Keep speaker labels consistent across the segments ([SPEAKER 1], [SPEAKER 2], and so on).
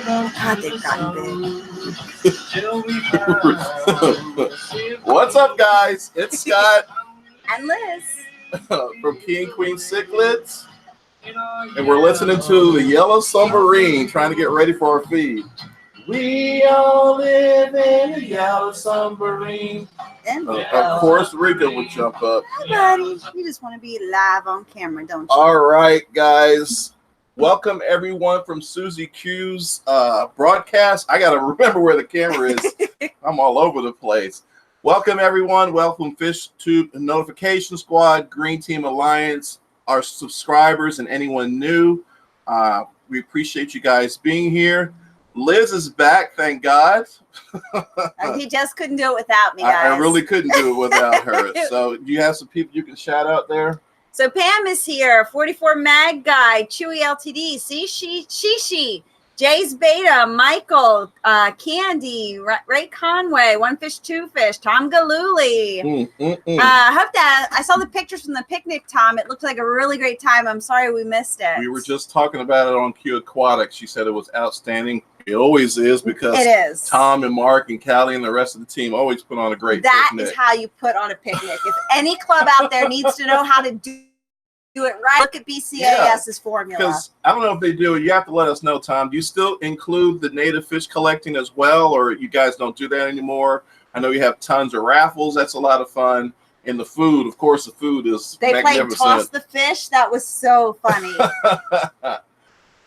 [SPEAKER 1] God, they've gotten big.
[SPEAKER 2] What's up, guys? It's Scott
[SPEAKER 1] And Liz.
[SPEAKER 2] from King Queen Cichlids, and we're listening to the Yellow Submarine, trying to get ready for our feed. We all live in a yellow submarine. Of course, Rika would jump up.
[SPEAKER 1] Hi, buddy. You just want to be live on camera, don't you?
[SPEAKER 2] All right, guys. Welcome, everyone, from Susie Q's broadcast. I got to remember where the camera is. I'm all over the place. Welcome, everyone. Welcome, Fish Tube Notification Squad, Green Team Alliance, our subscribers, and anyone new. We appreciate you guys being here. Liz is back, thank God.
[SPEAKER 1] He just couldn't do it without me, guys.
[SPEAKER 2] I really couldn't do it without her. So do you have some people you can shout out there?
[SPEAKER 1] So Pam is here, 44 Mag Guy, Chewy LTD, Shishi, Jay's Beta, Michael, Candy, Ray Conway, One Fish, Two Fish, Tom Galooly. I hope that I saw the pictures from the picnic, Tom. It looked like a really great time. I'm sorry we missed it.
[SPEAKER 2] We were just talking about it on Q Aquatics. She said it was outstanding. It always is, because
[SPEAKER 1] it is. Tom
[SPEAKER 2] and Mark and Callie and the rest of the team always put on a great
[SPEAKER 1] picnic.
[SPEAKER 2] That
[SPEAKER 1] is how you put on a picnic. If any club out there needs to know how to do it right, look at BCAS's formula.
[SPEAKER 2] Because I don't know if they do. You have to let us know, Tom. Do you still include the native fish collecting as well, or you guys don't do that anymore? I know you have tons of raffles. That's a lot of fun. And the food, of course, the food is magnificent.
[SPEAKER 1] They played Toss the Fish. That was so funny.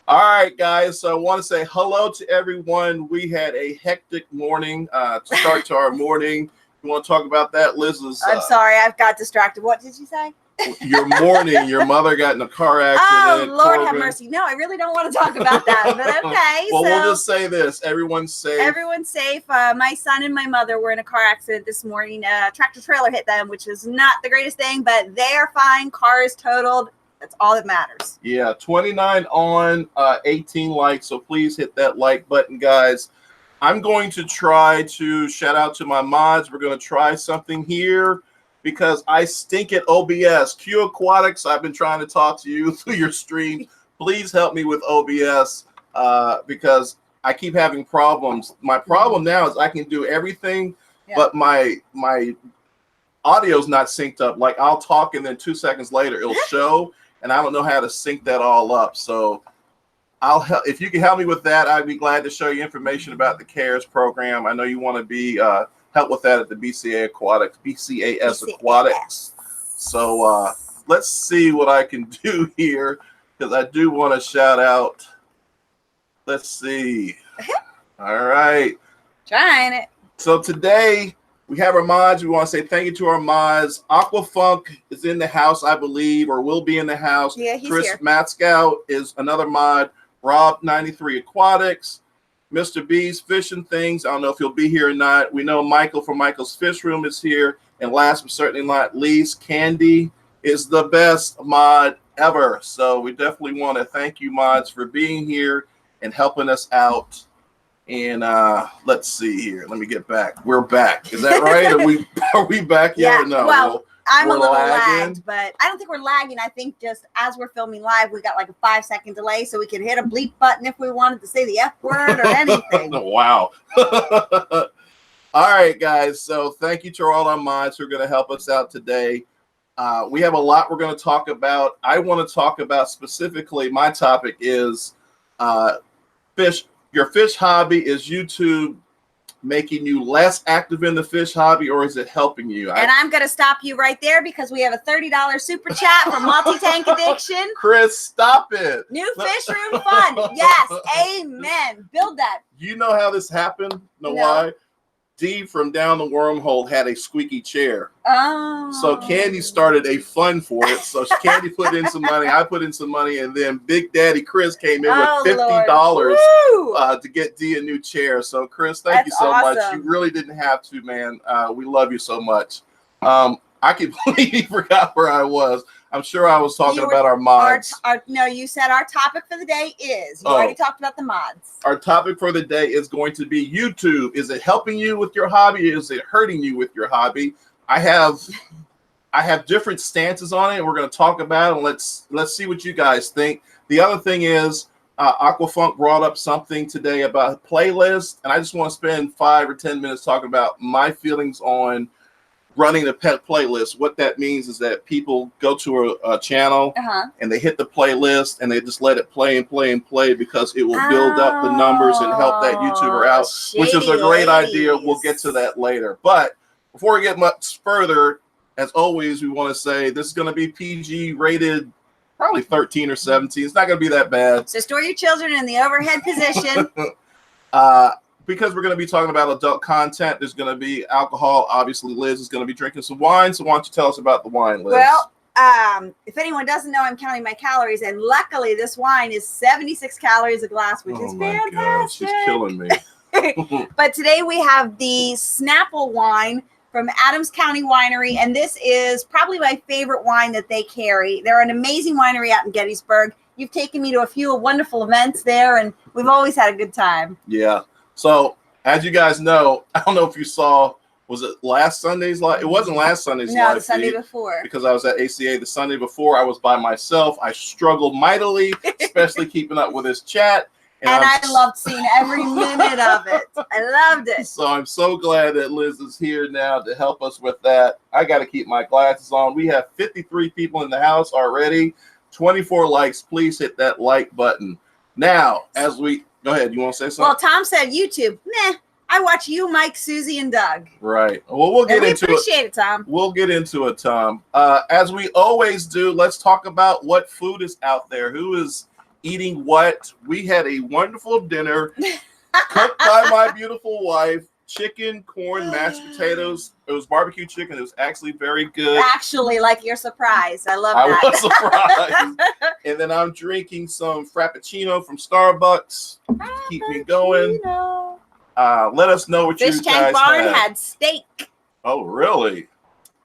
[SPEAKER 2] All right, guys. So I want to say hello to everyone. We had a hectic morning to start to our morning. You want to talk about that, Liz?
[SPEAKER 1] I'm sorry, I've got distracted. What did you say?
[SPEAKER 2] Your morning, your mother got in a car accident.
[SPEAKER 1] Oh, Lord have mercy. No, I really don't want to talk about that, but okay.
[SPEAKER 2] Well, we'll just say this. Everyone's safe.
[SPEAKER 1] Everyone's safe. My son and my mother were in a car accident this morning. Tractor trailer hit them, which is not the greatest thing, but they are fine. Car is totaled. That's all that matters.
[SPEAKER 2] Yeah, 29 on, 18 likes, so please hit that like button, guys. I'm going to try to shout out to my mods. We're going to try something here because I stink at OBS. Q Aquatics, I've been trying to talk to you through your stream. Please help me with OBS because I keep having problems. My problem now is I can do everything, but my audio's not synced up. Like, I'll talk and then 2 seconds later it'll show, and I don't know how to sync that all up. So I'll help. If you can help me with that, I'd be glad to show you information about the CARES program. I know you want to be help with that at the BCAS Aquatics. So let's see what I can do here, because I do want to shout out. Let's see. All right.
[SPEAKER 1] Trying it.
[SPEAKER 2] So today we have our mods. We want to say thank you to our mods. Aquafunk is in the house, I believe, or will be in the house.
[SPEAKER 1] Yeah, he's
[SPEAKER 2] Chris
[SPEAKER 1] here.
[SPEAKER 2] Matscout is another mod. Rob 93 Aquatics. Mr. B's Fishing Things. I don't know if he'll be here or not. We know Michael from Michael's Fish Room is here. And last but certainly not least, Candy is the best mod ever. So we definitely want to thank you, mods, for being here and helping us out. And let's see here. Let me get back. We're back. Is that right? Are we back yet or no?
[SPEAKER 1] Well, I'm a little lagged, but I don't think we're lagging. I think just as we're filming live, we got like a 5-second delay, so we can hit a bleep button if we wanted to say the F word or anything.
[SPEAKER 2] Wow. All right, guys. So thank you to all our mods who are going to help us out today. We have a lot we're going to talk about. I want to talk about specifically, my topic is fish. Your fish hobby. Is YouTube making you less active in the fish hobby, or is it helping you?
[SPEAKER 1] And I'm going to stop you right there because we have a $30 super chat from Multi-Tank Addiction.
[SPEAKER 2] Chris, stop it.
[SPEAKER 1] New fish room fun. Yes, amen. Build that.
[SPEAKER 2] You know how this happened? Know why? D from down the wormhole had a squeaky chair.
[SPEAKER 1] Oh.
[SPEAKER 2] So Candy started a fund for it. So Candy put in some money, I put in some money, and then Big Daddy Chris came in with $50 to get D a new chair. So Chris, thank you so much. You really didn't have to, man. We love you so much. I completely forgot where I was. I'm sure I was talking about our mods.
[SPEAKER 1] No, you said our topic for the day is. You already talked about the mods.
[SPEAKER 2] Our topic for the day is going to be YouTube. Is it helping you with your hobby? Is it hurting you with your hobby? I have different stances on it. We're going to talk about it, and let's see what you guys think. The other thing is, Aquafunk brought up something today about playlists, and I just want to spend 5 or 10 minutes talking about my feelings on running a pet playlist. What that means is that people go to a channel and they hit the playlist and they just let it play and play and play because it will build up the numbers and help that YouTuber out, which is a great idea. We'll get to that later. But before we get much further, as always, we want to say this is going to be PG rated, probably 13 or 17. It's not going to be that bad.
[SPEAKER 1] So store your children in the overhead position.
[SPEAKER 2] Because we're going to be talking about adult content, there's going to be alcohol. Obviously, Liz is going to be drinking some wine. So why don't you tell us about the wine, Liz?
[SPEAKER 1] Well, if anyone doesn't know, I'm counting my calories. And luckily, this wine is 76 calories a glass, which is fantastic.
[SPEAKER 2] God, she's killing me.
[SPEAKER 1] But today we have the Snapple wine from Adams County Winery. And this is probably my favorite wine that they carry. They're an amazing winery out in Gettysburg. You've taken me to a few wonderful events there, and we've always had a good time.
[SPEAKER 2] Yeah. So, as you guys know, I don't know if you saw, was it last Sunday's live? It wasn't last Sunday's live.
[SPEAKER 1] No, the Sunday before.
[SPEAKER 2] Because I was at ACA the Sunday before. I was by myself. I struggled mightily, especially keeping up with this chat.
[SPEAKER 1] And I loved seeing every minute of it. I loved it.
[SPEAKER 2] So I'm so glad that Liz is here now to help us with that. I got to keep my glasses on. We have 53 people in the house already. 24 likes. Please hit that like button. Now, as we... Go ahead. You want to say something?
[SPEAKER 1] Well, Tom said YouTube. Nah, I watch you, Mike, Susie, and Doug.
[SPEAKER 2] Right. Well, we'll get into it.
[SPEAKER 1] We appreciate it, Tom.
[SPEAKER 2] We'll get into it, Tom. As we always do, let's talk about what food is out there. Who is eating what? We had a wonderful dinner cooked by my beautiful wife. Chicken, corn, mashed potatoes. It was barbecue chicken. It was actually very good.
[SPEAKER 1] Actually, like you're surprised. I love that.
[SPEAKER 2] I was surprised. And then I'm drinking some Frappuccino from Starbucks. Keep me going. Let us know what
[SPEAKER 1] Fish
[SPEAKER 2] you
[SPEAKER 1] Tank
[SPEAKER 2] guys
[SPEAKER 1] Barn had steak.
[SPEAKER 2] Oh, really?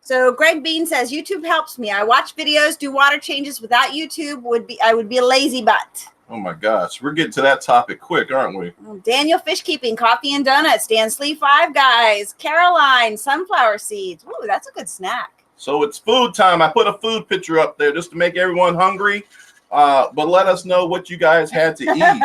[SPEAKER 1] So Greg Bean says YouTube helps me. I watch videos, do water changes. Without YouTube, I would be a lazy butt.
[SPEAKER 2] Oh my gosh, we're getting to that topic quick, aren't we?
[SPEAKER 1] Daniel Fish Keeping, Coffee and Donuts, Dan Slee, Five Guys, Caroline, Sunflower Seeds. Ooh, that's a good snack.
[SPEAKER 2] So it's food time. I put a food picture up there just to make everyone hungry. But let us know what you guys had to eat.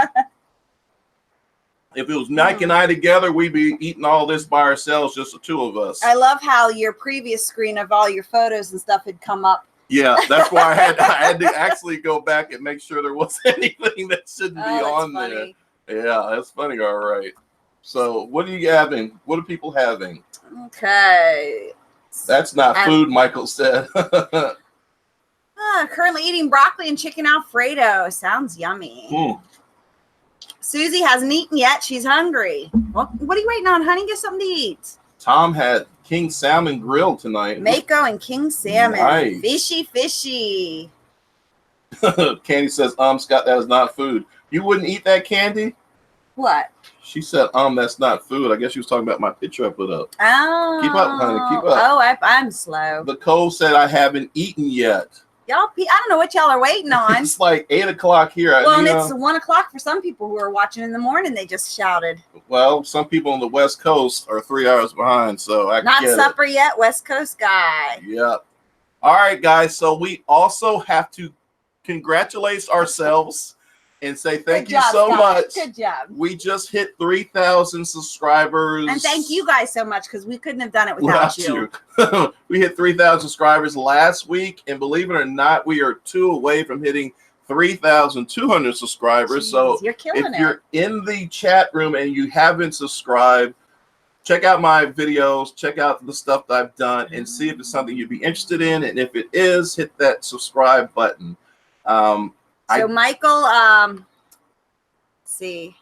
[SPEAKER 2] If it was Mike and I together, we'd be eating all this by ourselves, just the two of us.
[SPEAKER 1] I love how your previous screen of all your photos and stuff had come up.
[SPEAKER 2] Yeah, that's why I had to actually go back and make sure there wasn't anything that shouldn't be on funny. There. Yeah, that's funny. All right. So what are you having? What are people having?
[SPEAKER 1] Okay.
[SPEAKER 2] That's not food, Michael said.
[SPEAKER 1] Currently eating broccoli and chicken Alfredo. Sounds yummy. Susie hasn't eaten yet. She's hungry. Well, what are you waiting on, honey? Get something to eat.
[SPEAKER 2] Tom had king salmon grilled tonight.
[SPEAKER 1] Mako and king salmon. Nice. Fishy, fishy.
[SPEAKER 2] Candy says, Scott, that is not food. You wouldn't eat that, Candy?
[SPEAKER 1] What?
[SPEAKER 2] She said, that's not food. I guess she was talking about my picture I put up.
[SPEAKER 1] Oh.
[SPEAKER 2] Keep up, honey. Keep up.
[SPEAKER 1] Oh, I'm slow.
[SPEAKER 2] The Cole said, I haven't eaten yet.
[SPEAKER 1] Y'all, I don't know what y'all are waiting on.
[SPEAKER 2] It's like 8 o'clock here.
[SPEAKER 1] Well, and it's 1 o'clock for some people who are watching in the morning. They just shouted.
[SPEAKER 2] Well, some people on the West Coast are 3 hours behind, so I
[SPEAKER 1] not
[SPEAKER 2] get
[SPEAKER 1] supper yet, West Coast guy.
[SPEAKER 2] Yep. All right, guys. So we also have to congratulate ourselves and say thank you so much.
[SPEAKER 1] Good job.
[SPEAKER 2] We just hit 3,000 subscribers.
[SPEAKER 1] And thank you guys so much because we couldn't have done it without you.
[SPEAKER 2] We hit 3,000 subscribers last week, and believe it or not, we are 2 away from hitting 3,200 subscribers. Jeez, so if you're in the chat room and you haven't subscribed, check out my videos, check out the stuff that I've done, and see if it's something you'd be interested in. And if it is, hit that subscribe button.
[SPEAKER 1] So Michael, see.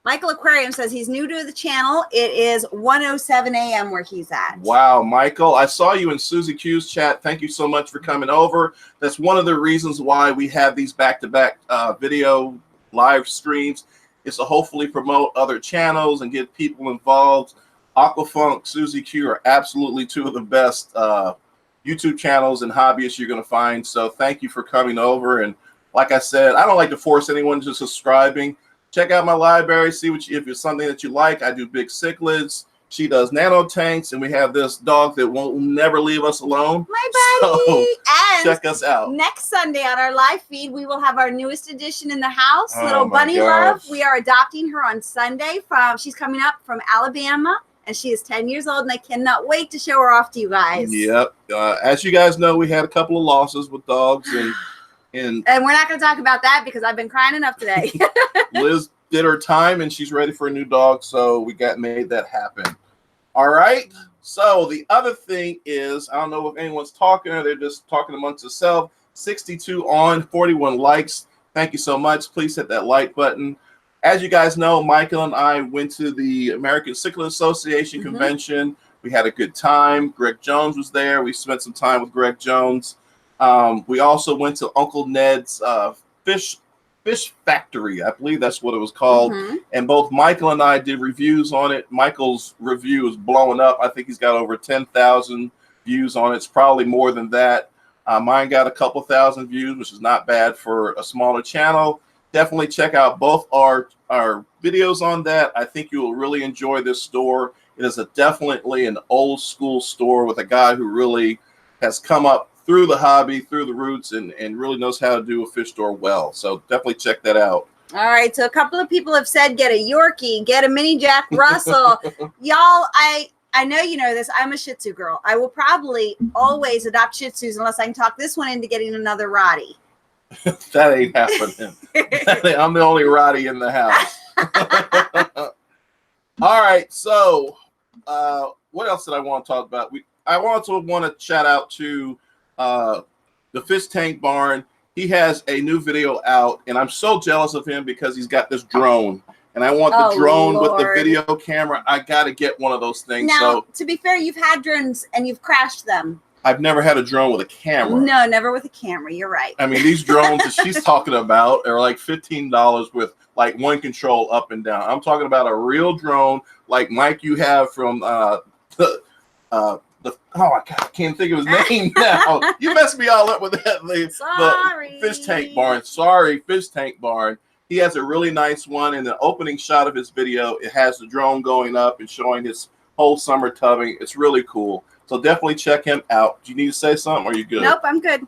[SPEAKER 1] Michael Aquarium says he's new to the channel. It is 1:07 a.m. where he's at.
[SPEAKER 2] Wow, Michael. I saw you in Susie Q's chat. Thank you so much for coming over. That's one of the reasons why we have these back-to-back video live streams, is to hopefully promote other channels and get people involved. Aquafunk, Susie Q are absolutely 2 of the best YouTube channels and hobbyists you're going to find. So thank you for coming over. And like I said, I don't like to force anyone to subscribing. Check out my library. See if it's something that you like. I do big cichlids, She does nano tanks, and we have this dog that won't never leave us alone.
[SPEAKER 1] My buddy.
[SPEAKER 2] So
[SPEAKER 1] and
[SPEAKER 2] check us out.
[SPEAKER 1] Next Sunday on our live feed, we will have our newest addition in the house,
[SPEAKER 2] Oh
[SPEAKER 1] little
[SPEAKER 2] my
[SPEAKER 1] Bunny
[SPEAKER 2] gosh.
[SPEAKER 1] Love. We are adopting her on Sunday. She's coming up from Alabama, and she is 10 years old, and I cannot wait to show her off to you guys.
[SPEAKER 2] Yep. As you guys know, we had a couple of losses with dogs, and
[SPEAKER 1] we're not going to talk about that because I've been crying enough today.
[SPEAKER 2] Liz did her time, and she's ready for a new dog, so we made that happen. All right. So the other thing is, I don't know if anyone's talking or they're just talking amongst themselves. 62 on, 41 likes. Thank you so much. Please hit that like button. As you guys know, Michael and I went to the American Cichlid Association convention. We had a good time. Greg Jones was there. We spent some time with Greg Jones. We also went to Uncle Ned's fish factory. I believe that's what it was called. And both Michael and I did reviews on it. Michael's review is blowing up. I think he's got over 10,000 views on it. It's probably more than that. Mine got a couple thousand views, which is not bad for a smaller channel. Definitely check out both our videos on that. I think you will really enjoy this store. It is definitely an old school store with a guy who really has come up through the hobby, through the roots, and really knows how to do a fish store well. So definitely check that out.
[SPEAKER 1] All right. So a couple of people have said, get a Yorkie, get a mini Jack Russell. Y'all, I know you know this. I'm a Shih Tzu girl. I will probably always adopt Shih Tzus unless I can talk this one into getting another Rottie.
[SPEAKER 2] That ain't happening. I'm the only Rottie in the house. All right. So what else did I want to talk about? I want to shout out to the Fish Tank Barn. He has a new video out, and I'm so jealous of him because he's got this drone. And I want the drone with the video camera. I got to get one of those things.
[SPEAKER 1] Now, to be fair, you've had drones and you've crashed them.
[SPEAKER 2] I've never had a drone with a camera.
[SPEAKER 1] No, never with a camera. You're right.
[SPEAKER 2] I mean, these drones that she's talking about are like $15 with like one control up and down. I'm talking about a real drone like Mike you have from oh my God, I can't think of his name now. You messed me all up with that. The Fish Tank Barn. Sorry, Fish Tank Barn. He has a really nice one. In the opening shot of his video, it has the drone going up and showing his whole summer tubbing. It's really cool. So definitely check him out. Do you need to say something or are you good?
[SPEAKER 1] Nope, I'm good.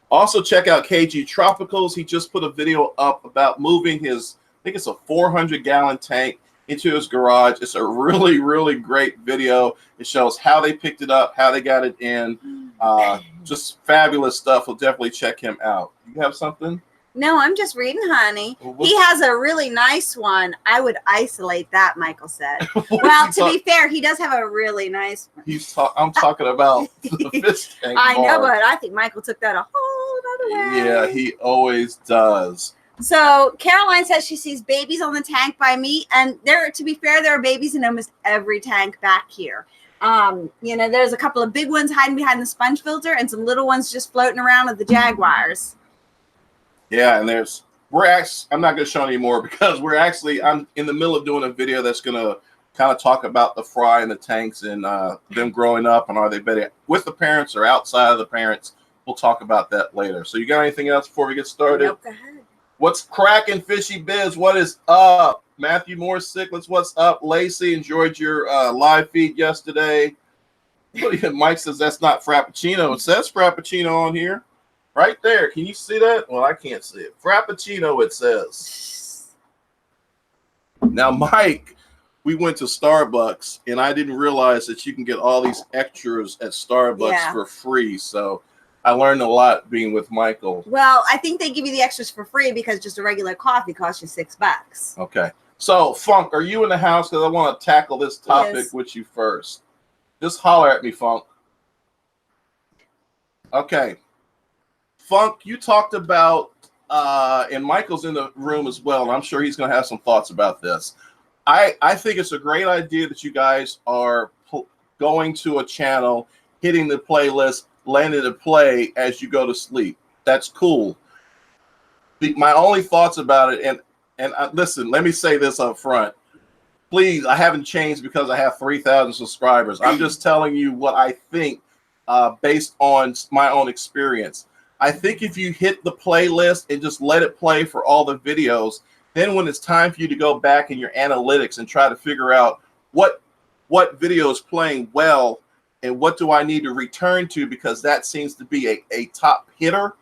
[SPEAKER 2] Also check out KG Tropicals. He just put a video up about moving his, I think it's a 400-gallon tank into his garage. It's a really, really great video. It shows how they picked it up, how they got it in. Just fabulous stuff. We'll definitely check him out. You have something?
[SPEAKER 1] No, I'm just reading, honey. He has a really nice one. I would isolate that, Michael said. Well, to be fair, he does have a really nice one.
[SPEAKER 2] I'm talking about the Fish Tank
[SPEAKER 1] I know,
[SPEAKER 2] Barn.
[SPEAKER 1] but I think Michael took that a whole other way.
[SPEAKER 2] Yeah, he always does.
[SPEAKER 1] So Caroline says she sees babies on the tank by me, and to be fair, there are babies in almost every tank back here. You know, there's a couple of big ones hiding behind the sponge filter, and some little ones just floating around with the jaguars.
[SPEAKER 2] Yeah, and I'm not going to show anymore because I'm in the middle of doing a video that's going to kind of talk about the fry and the tanks and them growing up and are they better with the parents or outside of the parents. We'll talk about that later. So you got anything else before we get started?
[SPEAKER 1] Nope, go ahead.
[SPEAKER 2] What's cracking, Fishy Biz? What is up? Matthew Moore Sicklets, what's up? Lacey, enjoyed your live feed yesterday. Mike says that's not Frappuccino. It says Frappuccino on here. Right there. Can you see that? Well, I can't see it. Frappuccino, it says. Now, Mike, we went to Starbucks, and I didn't realize that you can get all these extras at Starbucks for free. So I learned a lot being with Michael.
[SPEAKER 1] Well, I think they give you the extras for free because just a regular coffee costs you $6.
[SPEAKER 2] Okay. So, Funk, are you in the house? Because I want to tackle this topic with you first. Just holler at me, Funk. Okay. Funk, you talked about, and Michael's in the room as well, and I'm sure he's going to have some thoughts about this. I think it's a great idea that you guys are going to a channel, hitting the playlist, landing to play as you go to sleep. That's cool. My only thoughts about it, and listen, let me say this up front. Please, I haven't changed because I have 3,000 subscribers. I'm just telling you what I think based on my own experience. I think if you hit the playlist and just let it play for all the videos, then when it's time for you to go back in your analytics and try to figure out what what video is playing well and what do I need to return to, because that seems to be a top hitter.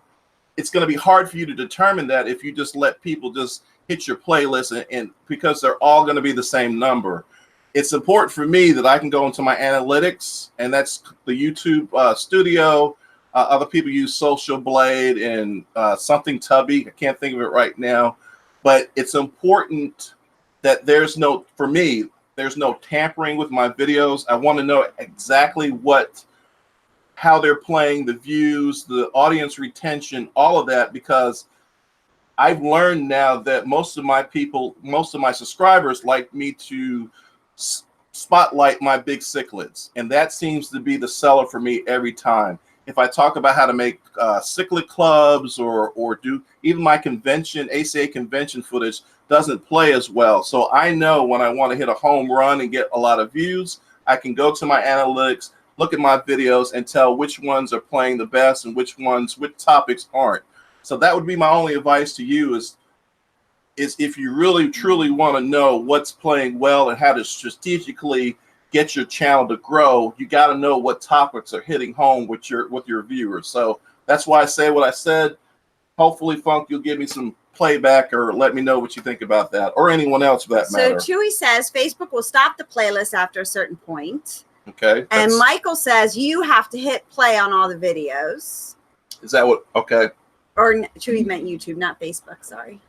[SPEAKER 2] It's going to be hard for you to determine that if you just let people just hit your playlist and because they're all going to be the same number. It's important for me that I can go into my analytics, and that's the YouTube studio. Other people use Social Blade and something Tubby. I can't think of it right now, but it's important that there's no tampering with my videos. I want to know exactly how they're playing, the views, the audience retention, all of that, because I've learned now that most of my subscribers like me to spotlight my big cichlids, and that seems to be the seller for me every time. If I talk about how to make cichlid clubs or do even my convention, ACA convention footage doesn't play as well. So I know when I want to hit a home run and get a lot of views, I can go to my analytics, look at my videos, and tell which ones are playing the best and which topics aren't. So that would be my only advice to you is if you really truly want to know what's playing well and how to strategically get your channel to grow, you got to know what topics are hitting home with your viewers. So that's why I say what I said. Hopefully, Funk, you'll give me some playback or let me know what you think about that, or anyone else for that matter.
[SPEAKER 1] So Chewy says Facebook will stop the playlist after a certain point.
[SPEAKER 2] Okay.
[SPEAKER 1] And Michael says you have to hit play on all the videos.
[SPEAKER 2] Is that what? Okay.
[SPEAKER 1] Or Chewy meant YouTube, not Facebook. Sorry.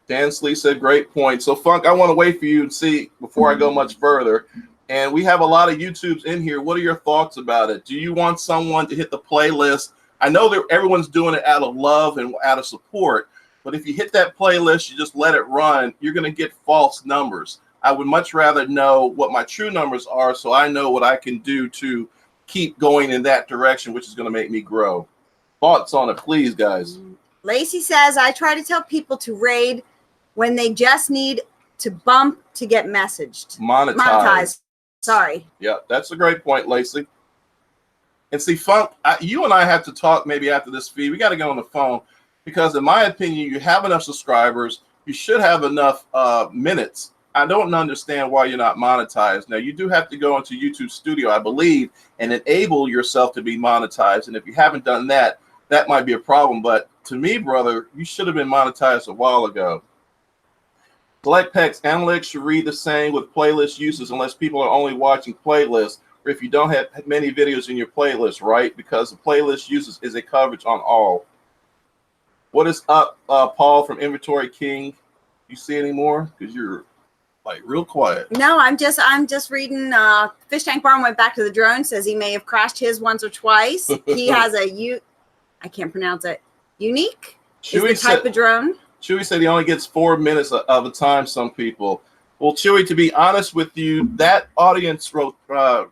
[SPEAKER 2] Dan Slee said, great point. So, Funk, I want to wait for you and see before I go much further. And we have a lot of YouTubes in here. What are your thoughts about it? Do you want someone to hit the playlist? I know that everyone's doing it out of love and out of support, but if you hit that playlist, you just let it run, you're going to get false numbers. I would much rather know what my true numbers are so I know what I can do to keep going in that direction, which is going to make me grow. Thoughts on it, please, guys.
[SPEAKER 1] Lacey says, I try to tell people to raid when they just need to bump to get messaged. Monetized. Sorry.
[SPEAKER 2] Yeah, that's a great point, Lacey. And see, Funk, you and I have to talk maybe after this feed. We got to go on the phone because, in my opinion, you have enough subscribers. You should have enough minutes. I don't understand why you're not monetized. Now, you do have to go into YouTube Studio, I believe, and enable yourself to be monetized. And if you haven't done that, that might be a problem. But to me, brother, you should have been monetized a while ago. Select Pecs, analytics should read the same with playlist uses unless people are only watching playlists, or if you don't have many videos in your playlist, right? Because the playlist uses is a coverage on all. What is up, Paul from Inventory King? You see any more? Because you're like real quiet.
[SPEAKER 1] No, I'm just reading. Fish Tank Barn went back to the drone. Says he may have crashed his once or twice. He has I can't pronounce it. Unique is the type of drone.
[SPEAKER 2] Chewy said he only gets 4 minutes of a time. Some people. Well, Chewy, to be honest with you, that audience wrote. Oh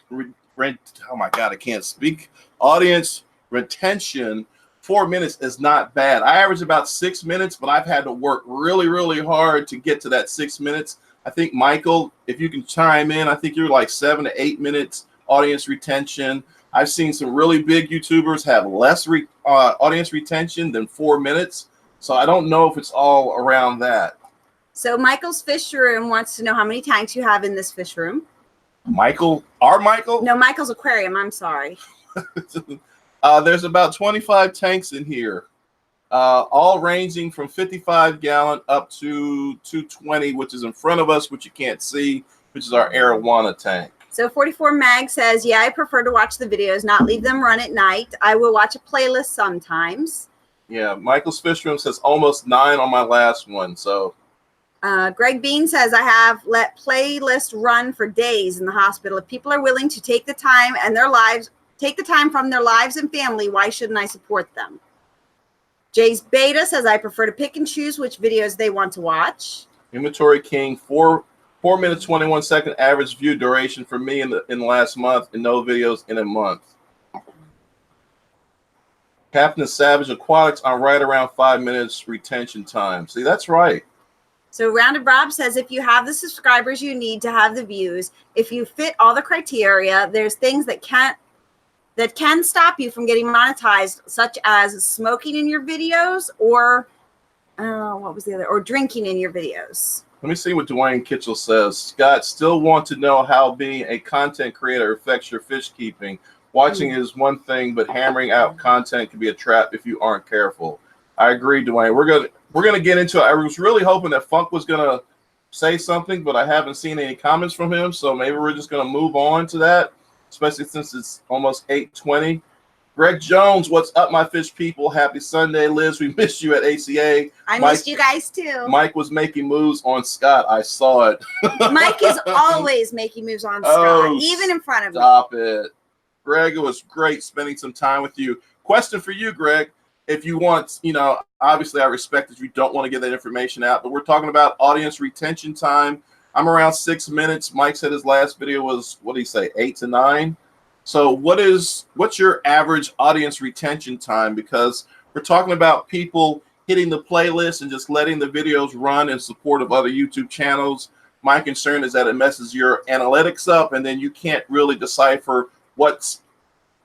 [SPEAKER 2] my God, I can't speak. Audience retention. 4 minutes is not bad. I average about 6 minutes, but I've had to work really, really hard to get to that 6 minutes. I think, Michael, if you can chime in, I think you're like 7 to 8 minutes audience retention. I've seen some really big YouTubers have less audience retention than 4 minutes. So I don't know if it's all around that.
[SPEAKER 1] So Michael's fish room wants to know how many tanks you have in this fish room.
[SPEAKER 2] Michael? Our Michael?
[SPEAKER 1] No, Michael's aquarium. I'm sorry.
[SPEAKER 2] There's about 25 tanks in here, all ranging from 55 gallon up to 220, which is in front of us, which you can't see, which is our arowana tank.
[SPEAKER 1] So 44 Mag says, yeah, I prefer to watch the videos, not leave them run at night. I will watch a playlist sometimes.
[SPEAKER 2] Yeah, Michael's fish room says almost 9 on my last one. So
[SPEAKER 1] Greg Bean says, I have let playlist run for days in the hospital. If people are willing to take the time from their lives and family, why shouldn't I support them? Jay's Beta says, I prefer to pick and choose which videos they want to watch.
[SPEAKER 2] Inventory King, 4 minutes 21 second average view duration for me in the last month, and no videos in a month. Captain Savage Aquatics on right around 5 minutes retention time. See, that's right.
[SPEAKER 1] So Rounded Rob says, if you have the subscribers you need to have the views, if you fit all the criteria, there's things that can stop you from getting monetized, such as smoking in your videos or what was the other? Or drinking in your videos.
[SPEAKER 2] Let me see what Dwayne Kitchell says. Scott, still want to know how being a content creator affects your fish keeping. Watching is one thing, but hammering out content can be a trap if you aren't careful. I agree, Dwayne. We're gonna get into it. I was really hoping that Funk was gonna say something, but I haven't seen any comments from him, so maybe we're just gonna move on to that, especially since it's almost 8:20. Greg Jones, what's up, my fish people? Happy Sunday, Liz. We missed you at ACA.
[SPEAKER 1] I missed you guys too.
[SPEAKER 2] Mike was making moves on Scott. I saw it.
[SPEAKER 1] Mike is always making moves on Scott, even in front of me.
[SPEAKER 2] Stop it. Greg, it was great spending some time with you. Question for you, Greg. If you want, obviously I respect that you don't want to get that information out, but we're talking about audience retention time. I'm around 6 minutes. Mike said his last video was, what did he say, 8 to 9? So what's your average audience retention time? Because we're talking about people hitting the playlist and just letting the videos run in support of other YouTube channels. My concern is that it messes your analytics up, and then you can't really decipher what's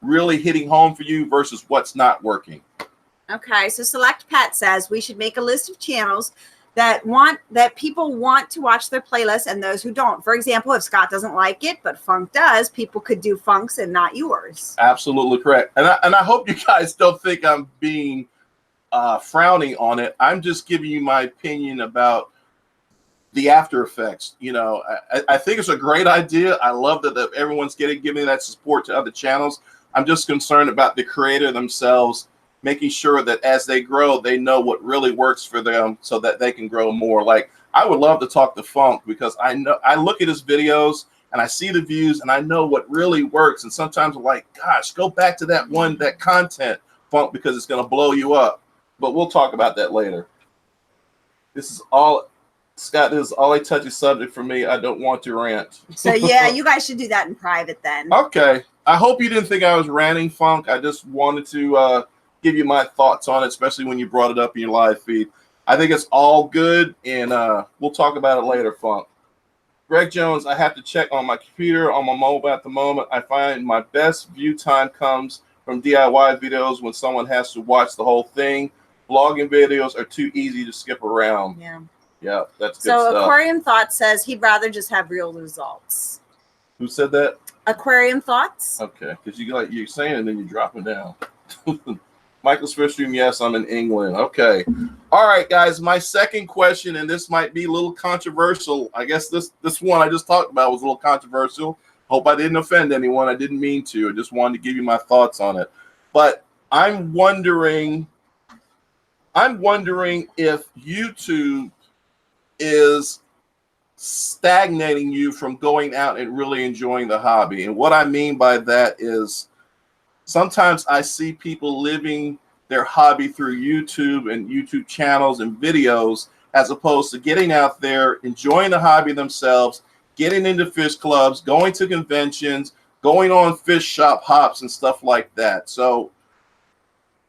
[SPEAKER 2] really hitting home for you versus what's not working.
[SPEAKER 1] Okay, so Select Pet says we should make a list of channels that people want to watch their playlist and those who don't. For example, if Scott doesn't like it, but Funk does, people could do Funk's and not yours.
[SPEAKER 2] Absolutely correct. And I hope you guys don't think I'm being frowning on it. I'm just giving you my opinion about the after effects. I think it's a great idea. I love that everyone's giving that support to other channels. I'm just concerned about the creator themselves, making sure that as they grow, they know what really works for them so that they can grow more. Like, I would love to talk to Funk because I look at his videos and I see the views and I know what really works. And sometimes I'm like, gosh, go back to that content, Funk, because it's going to blow you up. But we'll talk about that later. Scott, this is all a touchy subject for me. I don't want to rant.
[SPEAKER 1] So yeah, you guys should do that in private then.
[SPEAKER 2] Okay. I hope you didn't think I was ranting, Funk. I just wanted to give you my thoughts on it, especially when you brought it up in your live feed. I think it's all good, and we'll talk about it later, Funk. Greg Jones, I have to check on my computer, on my mobile at the moment. I find my best view time comes from DIY videos when someone has to watch the whole thing. Vlogging videos are too easy to skip around. Yeah, that's good stuff.
[SPEAKER 1] So Aquarium Thoughts says he'd rather just have real results.
[SPEAKER 2] Who said that?
[SPEAKER 1] Aquarium Thoughts.
[SPEAKER 2] Okay, because you're saying it and then you drop it down. Michael's first stream, yes, I'm in England. Okay. All right, guys, my second question, and this might be a little controversial. I guess this one I just talked about was a little controversial. Hope I didn't offend anyone. I didn't mean to. I just wanted to give you my thoughts on it. But I'm wondering if YouTube is stagnating you from going out and really enjoying the hobby. And what I mean by that is sometimes I see people living their hobby through YouTube and YouTube channels and videos, as opposed to getting out there, enjoying the hobby themselves, getting into fish clubs, going to conventions, going on fish shop hops and stuff like that. So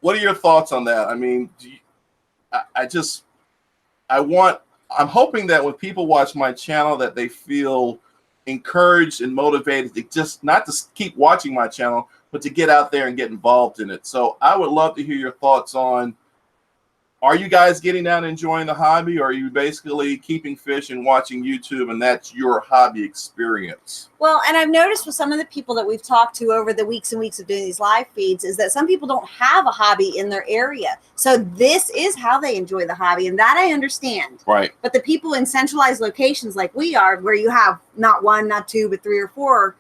[SPEAKER 2] what are your thoughts on that? I mean, I'm hoping that when people watch my channel that they feel encouraged and motivated to just not to keep watching my channel, but to get out there and get involved in it. So I would love to hear your thoughts on, are you guys getting out and enjoying the hobby, or are you basically keeping fish and watching YouTube and that's your hobby experience?
[SPEAKER 1] Well, and I've noticed with some of the people that we've talked to over the weeks and weeks of doing these live feeds is that some people don't have a hobby in their area. So this is how they enjoy the hobby, and that I understand.
[SPEAKER 2] Right.
[SPEAKER 1] But the people in centralized locations like we are, where you have not one, not two, but 3 or 4,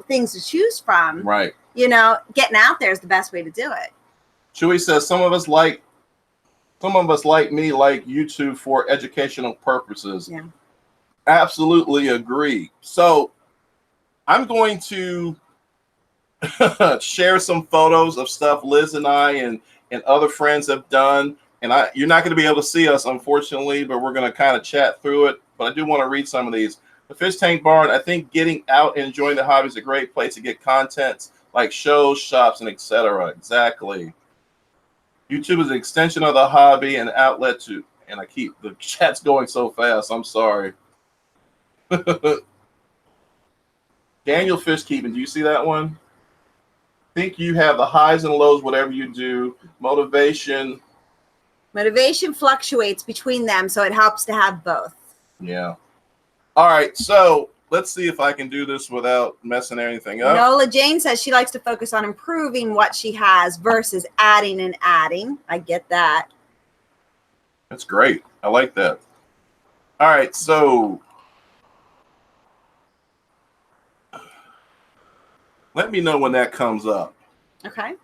[SPEAKER 1] things to choose from.
[SPEAKER 2] Right.
[SPEAKER 1] Getting out there is the best way to do it.
[SPEAKER 2] Chewy says some of us like me like YouTube for educational purposes.
[SPEAKER 1] Yeah.
[SPEAKER 2] Absolutely agree. So I'm going to share some photos of stuff Liz and I and other friends have done. And you're not going to be able to see us, unfortunately, but we're going to kind of chat through it. But I do want to read some of these. The Fish Tank Barn, I think getting out and enjoying the hobby is a great place to get content like shows, shops, and etc. Exactly. YouTube is an extension of the hobby and outlet to, and the chat's going so fast. I'm sorry. Daniel Fish Keeping, do you see that one? Think you have the highs and lows, whatever you do. Motivation
[SPEAKER 1] fluctuates between them, so it helps to have both.
[SPEAKER 2] Yeah. All right. So let's see if I can do this without messing anything up.
[SPEAKER 1] Nola Jane says she likes to focus on improving what she has versus adding and adding. I get that.
[SPEAKER 2] That's great. I like that. All right. So let me know when that comes up.
[SPEAKER 1] Okay.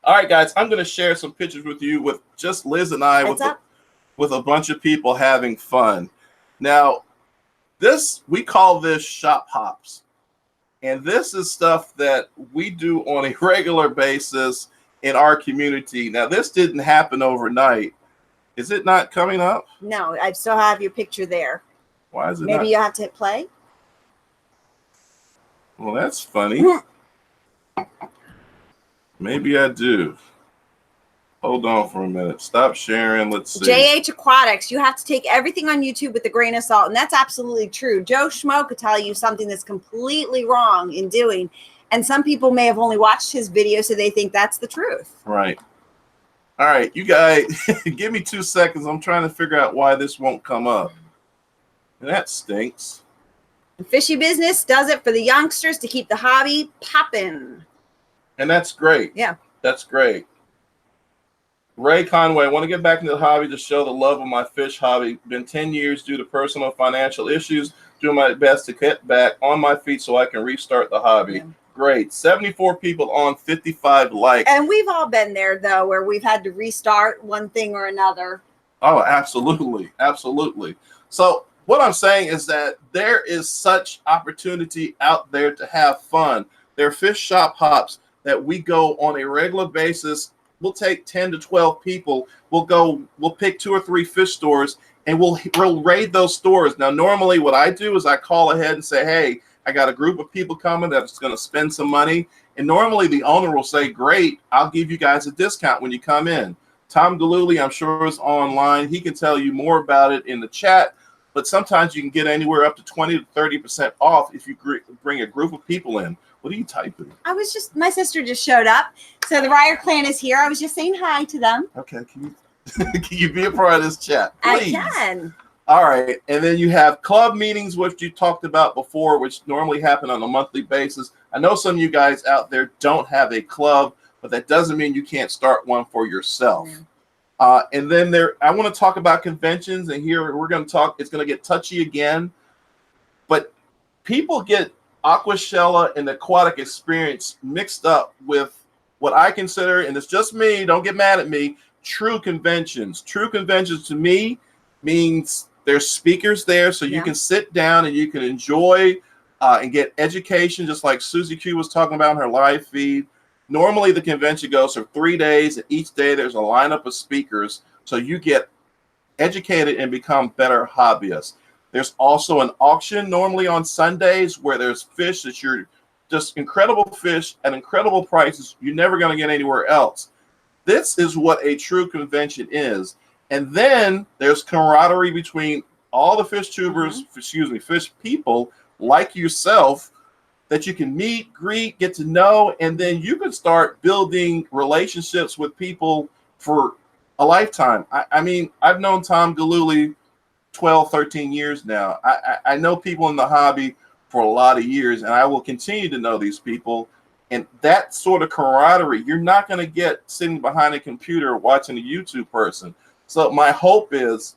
[SPEAKER 2] All right, guys. I'm going to share some pictures with you with just Liz and I with a bunch of people having fun. Now, we call this shop hops. And this is stuff that we do on a regular basis in our community. Now, this didn't happen overnight. Is it not coming up?
[SPEAKER 1] No, I still have your picture there.
[SPEAKER 2] Why is it
[SPEAKER 1] Maybe you have to hit play?
[SPEAKER 2] Well, that's funny. Maybe I do. Hold on for a minute. Stop sharing. Let's see.
[SPEAKER 1] JH Aquatics. You have to take everything on YouTube with a grain of salt. And that's absolutely true. Joe Schmo could tell you something that's completely wrong in doing. And some people may have only watched his video, so they think that's the truth.
[SPEAKER 2] Right. All right. You guys, give me 2 seconds. I'm trying to figure out why this won't come up. And that stinks.
[SPEAKER 1] Fishy Business does it for the youngsters to keep the hobby popping.
[SPEAKER 2] And that's great.
[SPEAKER 1] Yeah.
[SPEAKER 2] That's great. Ray Conway, I want to get back into the hobby to show the love of my fish hobby. Been 10 years due to personal financial issues. Doing my best to get back on my feet so I can restart the hobby. Yeah. Great. 74 people on, 55 likes.
[SPEAKER 1] And we've all been there, though, where we've had to restart one thing or another.
[SPEAKER 2] Oh, absolutely. Absolutely. So what I'm saying is that there is such opportunity out there to have fun. There are fish shop hops that we go on a regular basis. We'll take 10 to 12 people. We'll pick 2 or 3 fish stores and we'll raid those stores. Now, normally what I do is I call ahead and say, hey, I got a group of people coming that's going to spend some money. And normally the owner will say, great, I'll give you guys a discount when you come in. Tom Galuli, I'm sure, is online. He can tell you more about it in the chat. But sometimes you can get anywhere up to 20 to 30% off if you bring a group of people in. What are you typing?
[SPEAKER 1] My sister just showed up. So the Ryer clan is here. I was just saying hi to them.
[SPEAKER 2] Okay. Can you be a part of this chat, please?
[SPEAKER 1] I can.
[SPEAKER 2] All right. And then you have club meetings, which you talked about before, which normally happen on a monthly basis. I know some of you guys out there don't have a club, but that doesn't mean you can't start one for yourself. Yeah. And then I want to talk about conventions, and here we're going to talk. It's going to get touchy again, but people get Aquashella and the aquatic experience mixed up with what I consider, and it's just me, don't get mad at me, true conventions. True conventions to me means there's speakers there, so you can sit down and you can enjoy and get education, just like Susie Q was talking about in her live feed. Normally the convention goes for 3 days, and each day there's a lineup of speakers, so you get educated and become better hobbyists. There's also an auction normally on Sundays where there's fish that you're just incredible fish at incredible prices you're never going to get anywhere else. This is what a true convention is. And then there's camaraderie between all the fish tubers, fish people like yourself that you can meet, greet, get to know, and then you can start building relationships with people for a lifetime. I mean, I've known Tom Galuli 12, 13 years now. I know people in the hobby for a lot of years, and I will continue to know these people. And that sort of camaraderie, you're not going to get sitting behind a computer watching a YouTube person. So my hope is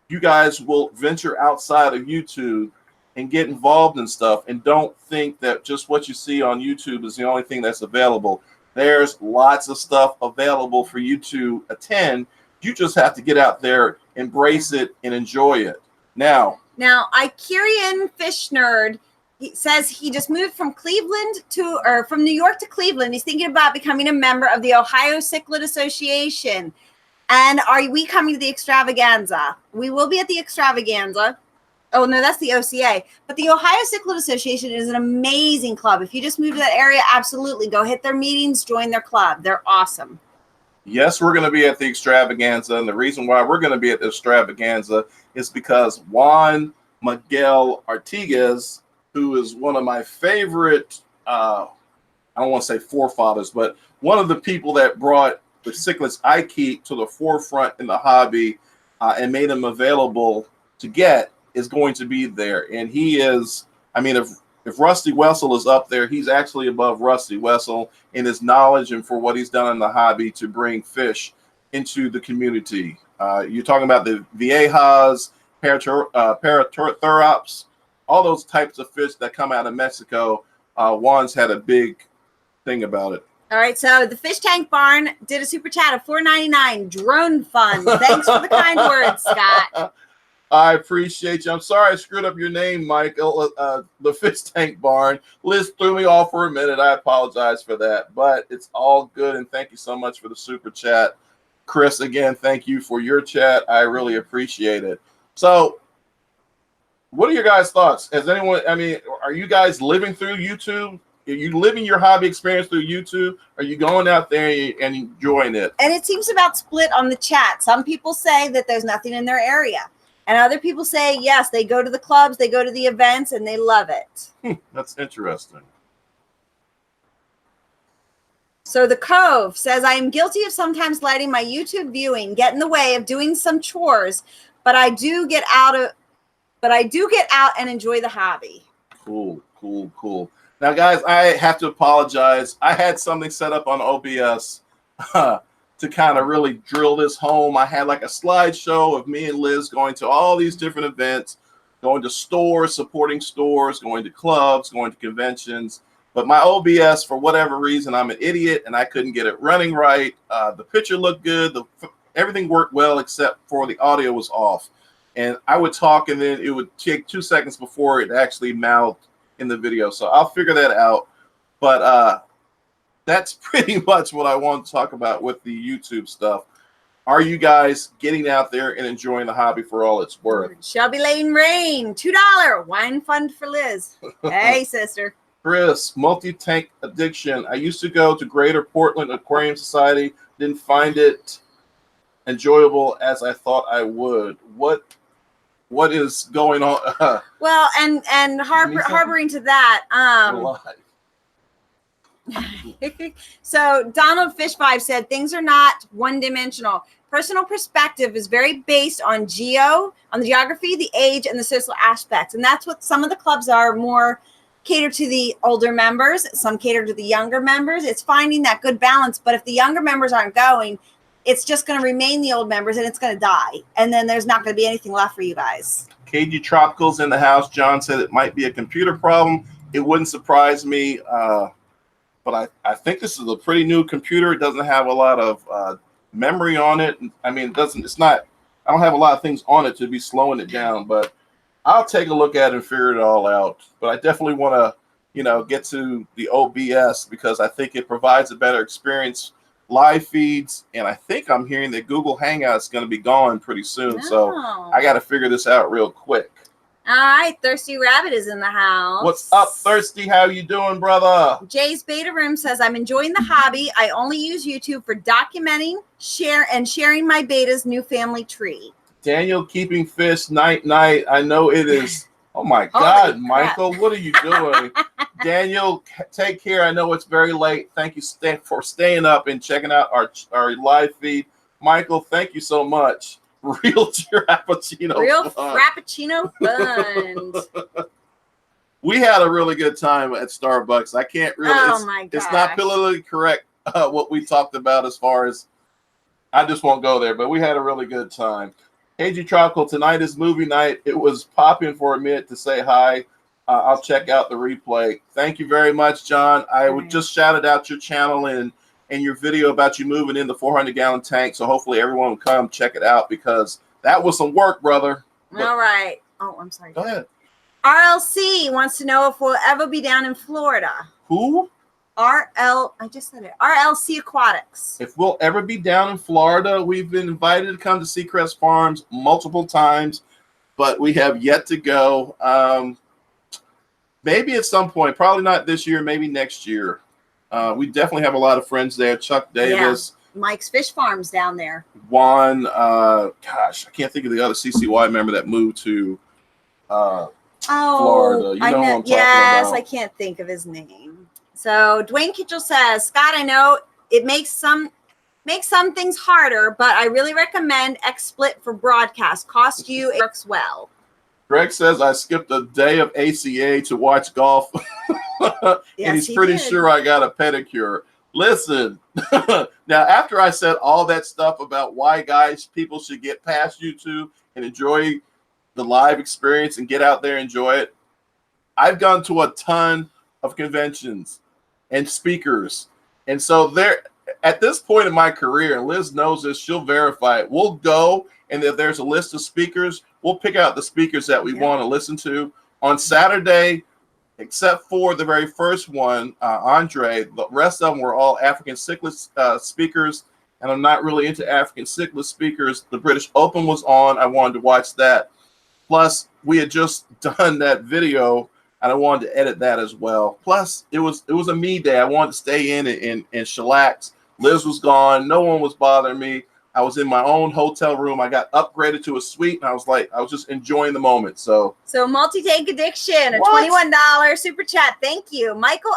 [SPEAKER 2] you guys will venture outside of YouTube and get involved in stuff, and don't think that just what you see on YouTube is the only thing that's available. There's lots of stuff available for you to attend. You just have to get out there, embrace it, and enjoy it. Now,
[SPEAKER 1] Icurian Fish Nerd, he says he just moved from from New York to Cleveland. He's thinking about becoming a member of the Ohio Cichlid Association. And are we coming to the extravaganza? We will be at the extravaganza. Oh, no, that's the OCA. But the Ohio Cichlid Association is an amazing club. If you just moved to that area, absolutely. Go hit their meetings, join their club. They're awesome.
[SPEAKER 2] Yes, we're going to be at the extravaganza. And the reason why we're going to be at the extravaganza is because Juan Miguel Artigas, who is one of my favorite, I don't want to say forefathers, but one of the people that brought the cichlids I keep to the forefront in the hobby. and made them available to get is going to be there. And he is, I mean, if Rusty Wessel is up there, he's actually above Rusty Wessel in his knowledge and for what he's done in the hobby to bring fish into the community. You're talking about the viejas, parathorops, all those types of fish that come out of Mexico. Juan's had a big thing about it.
[SPEAKER 1] All right, so the Fish Tank Barn did a super chat of $4.99. Drone fun. Thanks for the kind words, Scott.
[SPEAKER 2] I appreciate you. I'm sorry I screwed up your name, Michael. The Fish Tank Barn. Liz threw me off for a minute. I apologize for that, but it's all good. And thank you so much for the super chat. Chris, again, thank you for your chat. I really appreciate it. So, what are your guys' thoughts? Has anyone, I mean, are you guys living through YouTube? Are you living your hobby experience through YouTube? Are you going out there and enjoying it?
[SPEAKER 1] And it seems about split on the chat. Some people say that there's nothing in their area. And other people say, yes, they go to the clubs, they go to the events, and they love it.
[SPEAKER 2] That's interesting.
[SPEAKER 1] So the Cove says, I am guilty of sometimes letting my YouTube viewing get in the way of doing some chores, but I do get out and enjoy the hobby.
[SPEAKER 2] Cool. Now, guys, I have to apologize. I had something set up on OBS to kind of really drill this home. I had like a slideshow of me and Liz going to all these different events, going to stores, supporting stores, going to clubs, going to conventions. But my OBS, for whatever reason, I'm an idiot and I couldn't get it running right. The picture looked good. Everything worked well except for the audio was off. And I would talk and then it would take 2 seconds before it actually mouthed in the video. So I'll figure that out. But that's pretty much what I want to talk about with the YouTube stuff. Are you guys getting out there and enjoying the hobby for all it's worth?
[SPEAKER 1] Shelby Lane Rain, $2 wine fund for Liz. Hey, sister.
[SPEAKER 2] Chris, multi-tank addiction. I used to go to Greater Portland Aquarium Society. Didn't find it enjoyable as I thought I would. What is going on?
[SPEAKER 1] Well, and harboring to that, so Donald Fish5 said things are not one-dimensional. Personal perspective is very based on the geography, the age, and the social aspects, and that's what some of the clubs are more cater to the older members. Some cater to the younger members. It's finding that good balance. But if the younger members aren't going, it's just going to remain the old members and it's going to die. And then there's not going to be anything left for you guys.
[SPEAKER 2] KG Tropicals in the house. John said it might be a computer problem. It wouldn't surprise me. But I think this is a pretty new computer. It doesn't have a lot of memory on it. I mean, I don't have a lot of things on it to be slowing it down, but I'll take a look at it and figure it all out. But I definitely want to, get to the OBS because I think it provides a better experience. Live feeds, and I think I'm hearing that Google Hangout is going to be gone pretty soon.
[SPEAKER 1] Oh.
[SPEAKER 2] So I got to figure this out real quick.
[SPEAKER 1] All right, Thirsty Rabbit is in the house.
[SPEAKER 2] What's up, Thirsty? How you doing, brother?
[SPEAKER 1] Jay's Beta Room says, I'm enjoying the hobby. I only use YouTube for documenting, sharing my beta's new family tree.
[SPEAKER 2] Daniel Keeping Fish, night. I know it is. Oh my God, Michael, what are you doing? Daniel, take care. I know it's very late. Thank you for staying up and checking out our live feed. Michael, thank you so much. Real Frappuccino.
[SPEAKER 1] Real Frappuccino fun.
[SPEAKER 2] We had a really good time at Starbucks. I can't really.
[SPEAKER 1] Oh my gosh.
[SPEAKER 2] It's not politically correct what we talked about as far as. I just won't go there, but we had a really good time. KG Tropical, tonight is movie night. It was popping for a minute to say hi. I'll check out the replay. Thank you very much, John. I would just shouted out your channel and your video about you moving in the 400-gallon tank. So hopefully everyone will come check it out because that was some work, brother.
[SPEAKER 1] All right. Oh, I'm sorry.
[SPEAKER 2] Go ahead.
[SPEAKER 1] RLC wants to know if we'll ever be down in Florida.
[SPEAKER 2] Who?
[SPEAKER 1] I just said it. RLC Aquatics.
[SPEAKER 2] If we'll ever be down in Florida, we've been invited to come to Seacrest Farms multiple times, but we have yet to go. Maybe at some point, probably not this year, maybe next year. We definitely have a lot of friends there. Chuck Davis.
[SPEAKER 1] Yeah. Mike's Fish Farms down there.
[SPEAKER 2] Juan, gosh, I can't think of the other CCY member that moved to Florida. You know who I'm talking
[SPEAKER 1] yes,
[SPEAKER 2] about.
[SPEAKER 1] I can't think of his name. So Dwayne Kitchell says, Scott, I know it makes some make some things harder, but I really recommend XSplit for broadcast. Cost you, it works well.
[SPEAKER 2] Greg says I skipped a day of ACA to watch golf, and he's pretty sure I got a pedicure. Listen, now after I said all that stuff about why people should get past YouTube and enjoy the live experience and get out there and enjoy it, I've gone to a ton of conventions and speakers. And so there, at this point in my career, and Liz knows this, she'll verify it, we'll go, and if there's a list of speakers, we'll pick out the speakers that we want to listen to. On Saturday, except for the very first one, Andre, the rest of them were all African Cichlid speakers, and I'm not really into African Cichlid speakers. The British Open was on. I wanted to watch that. Plus, we had just done that video, and I wanted to edit that as well. Plus, it was a me day. I wanted to stay in and chillax. Liz was gone. No one was bothering me. I was in my own hotel room. I got upgraded to a suite, and I was just enjoying the moment. So
[SPEAKER 1] multi-tank addiction, a $21 super chat. Thank you. Michael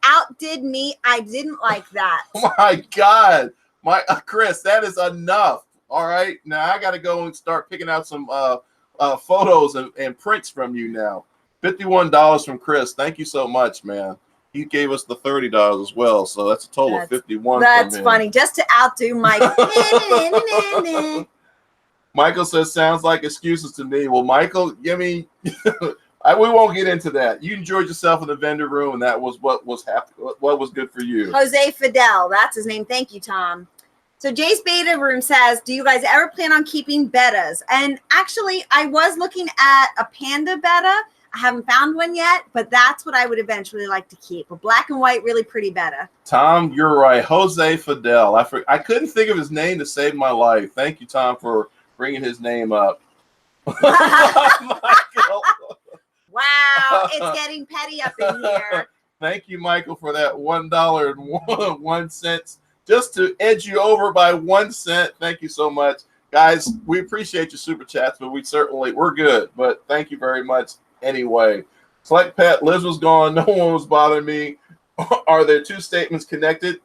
[SPEAKER 1] outdid me. I didn't like that.
[SPEAKER 2] Oh my God, Chris, that is enough. All right, now I got to go and start picking out some photos and prints from you now. $51 from Chris. Thank you so much, man. He gave us the $30 as well, so that's a total of $51.
[SPEAKER 1] That's funny, just to outdo Michael.
[SPEAKER 2] Michael says, sounds like excuses to me. Well, Michael, we won't get into that. You enjoyed yourself in the vendor room, and that was what was good for you.
[SPEAKER 1] Jose Fidel, that's his name. Thank you, Tom. So Jay's Beta Room says, do you guys ever plan on keeping betas? And actually, I was looking at a panda beta. I haven't found one yet, but that's what I would eventually like to keep. A black and white, really pretty beta.
[SPEAKER 2] Tom, you're right. Jose Fidel. I couldn't think of his name to save my life. Thank you, Tom, for bringing his name up.
[SPEAKER 1] Wow, it's getting petty up in here.
[SPEAKER 2] Thank you, Michael, for that $1.01 just to edge you over by 1 cent. Thank you so much. Guys, we appreciate your super chats, but we're good. But thank you very much anyway. Select Pet, Liz was gone. No one was bothering me. Are there two statements connected?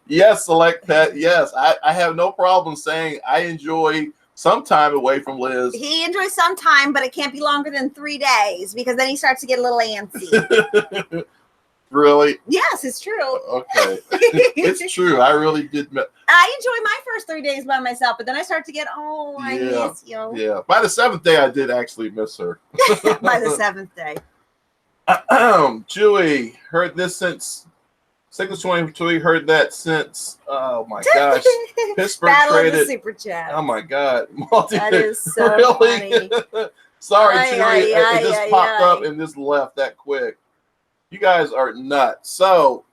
[SPEAKER 2] Yes, Select Pet. Yes, I have no problem saying I enjoy some time away from Liz.
[SPEAKER 1] He enjoys some time, but it can't be longer than 3 days because then he starts to get a little antsy.
[SPEAKER 2] Really?
[SPEAKER 1] Yes, it's true.
[SPEAKER 2] Okay. It's true. I really did.
[SPEAKER 1] I enjoy my first 3 days by myself, but then I start to get, I miss you.
[SPEAKER 2] Yeah. By the 7th day, I did actually miss her.
[SPEAKER 1] By the 7th day.
[SPEAKER 2] Chewy, heard this since 622. Heard that since, oh my gosh. Pittsburgh
[SPEAKER 1] Battle
[SPEAKER 2] traded.
[SPEAKER 1] Of the super chat.
[SPEAKER 2] Oh my God.
[SPEAKER 1] That is so
[SPEAKER 2] really?
[SPEAKER 1] funny.
[SPEAKER 2] Sorry, Chewy. It just popped up and just left that quick. You guys are nuts. So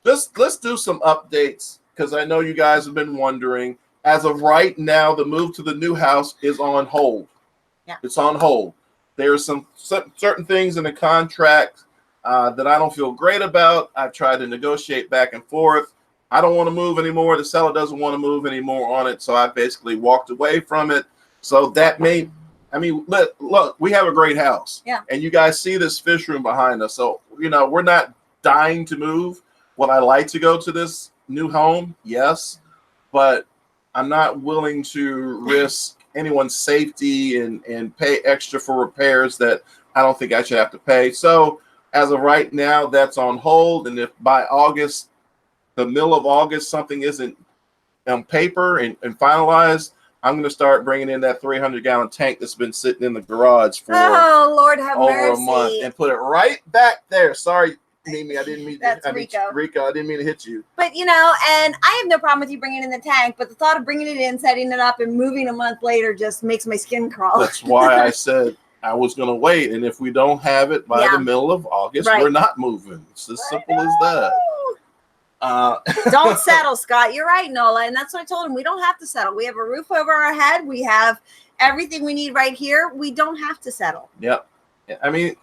[SPEAKER 2] let's do some updates because I know you guys have been wondering. As of right now, the move to the new house is on hold.
[SPEAKER 1] Yeah.
[SPEAKER 2] It's on hold. There are some certain things in the contract that I don't feel great about. I've tried to negotiate back and forth. I don't want to move anymore. The seller doesn't want to move anymore on it. So I basically walked away from it. So that may, look, we have a great house.
[SPEAKER 1] Yeah.
[SPEAKER 2] And you guys see this fish room behind us. So, we're not dying to move. Would I like to go to this new home? Yes. But I'm not willing to risk anyone's safety and pay extra for repairs that I don't think I should have to pay. So as of right now, that's on hold. And if by August, the middle of August, something isn't on paper and finalized, I'm going to start bringing in that 300-gallon tank that's been sitting in the garage for
[SPEAKER 1] Lord have
[SPEAKER 2] over
[SPEAKER 1] mercy.
[SPEAKER 2] a month and put it right back there. Sorry, Mimi, I didn't mean
[SPEAKER 1] That's Rico.
[SPEAKER 2] Rico, I didn't mean to hit you.
[SPEAKER 1] But, and I have no problem with you bringing in the tank, but the thought of bringing it in, setting it up, and moving a month later just makes my skin crawl.
[SPEAKER 2] That's why I said I was going to wait. And if we don't have it by the middle of August, we're not moving. It's as simple as that.
[SPEAKER 1] Don't settle, Scott. You're right, Nola. And that's what I told him. We don't have to settle. We have a roof over our head. We have everything we need right here. We don't have to settle.
[SPEAKER 2] Yep. I mean,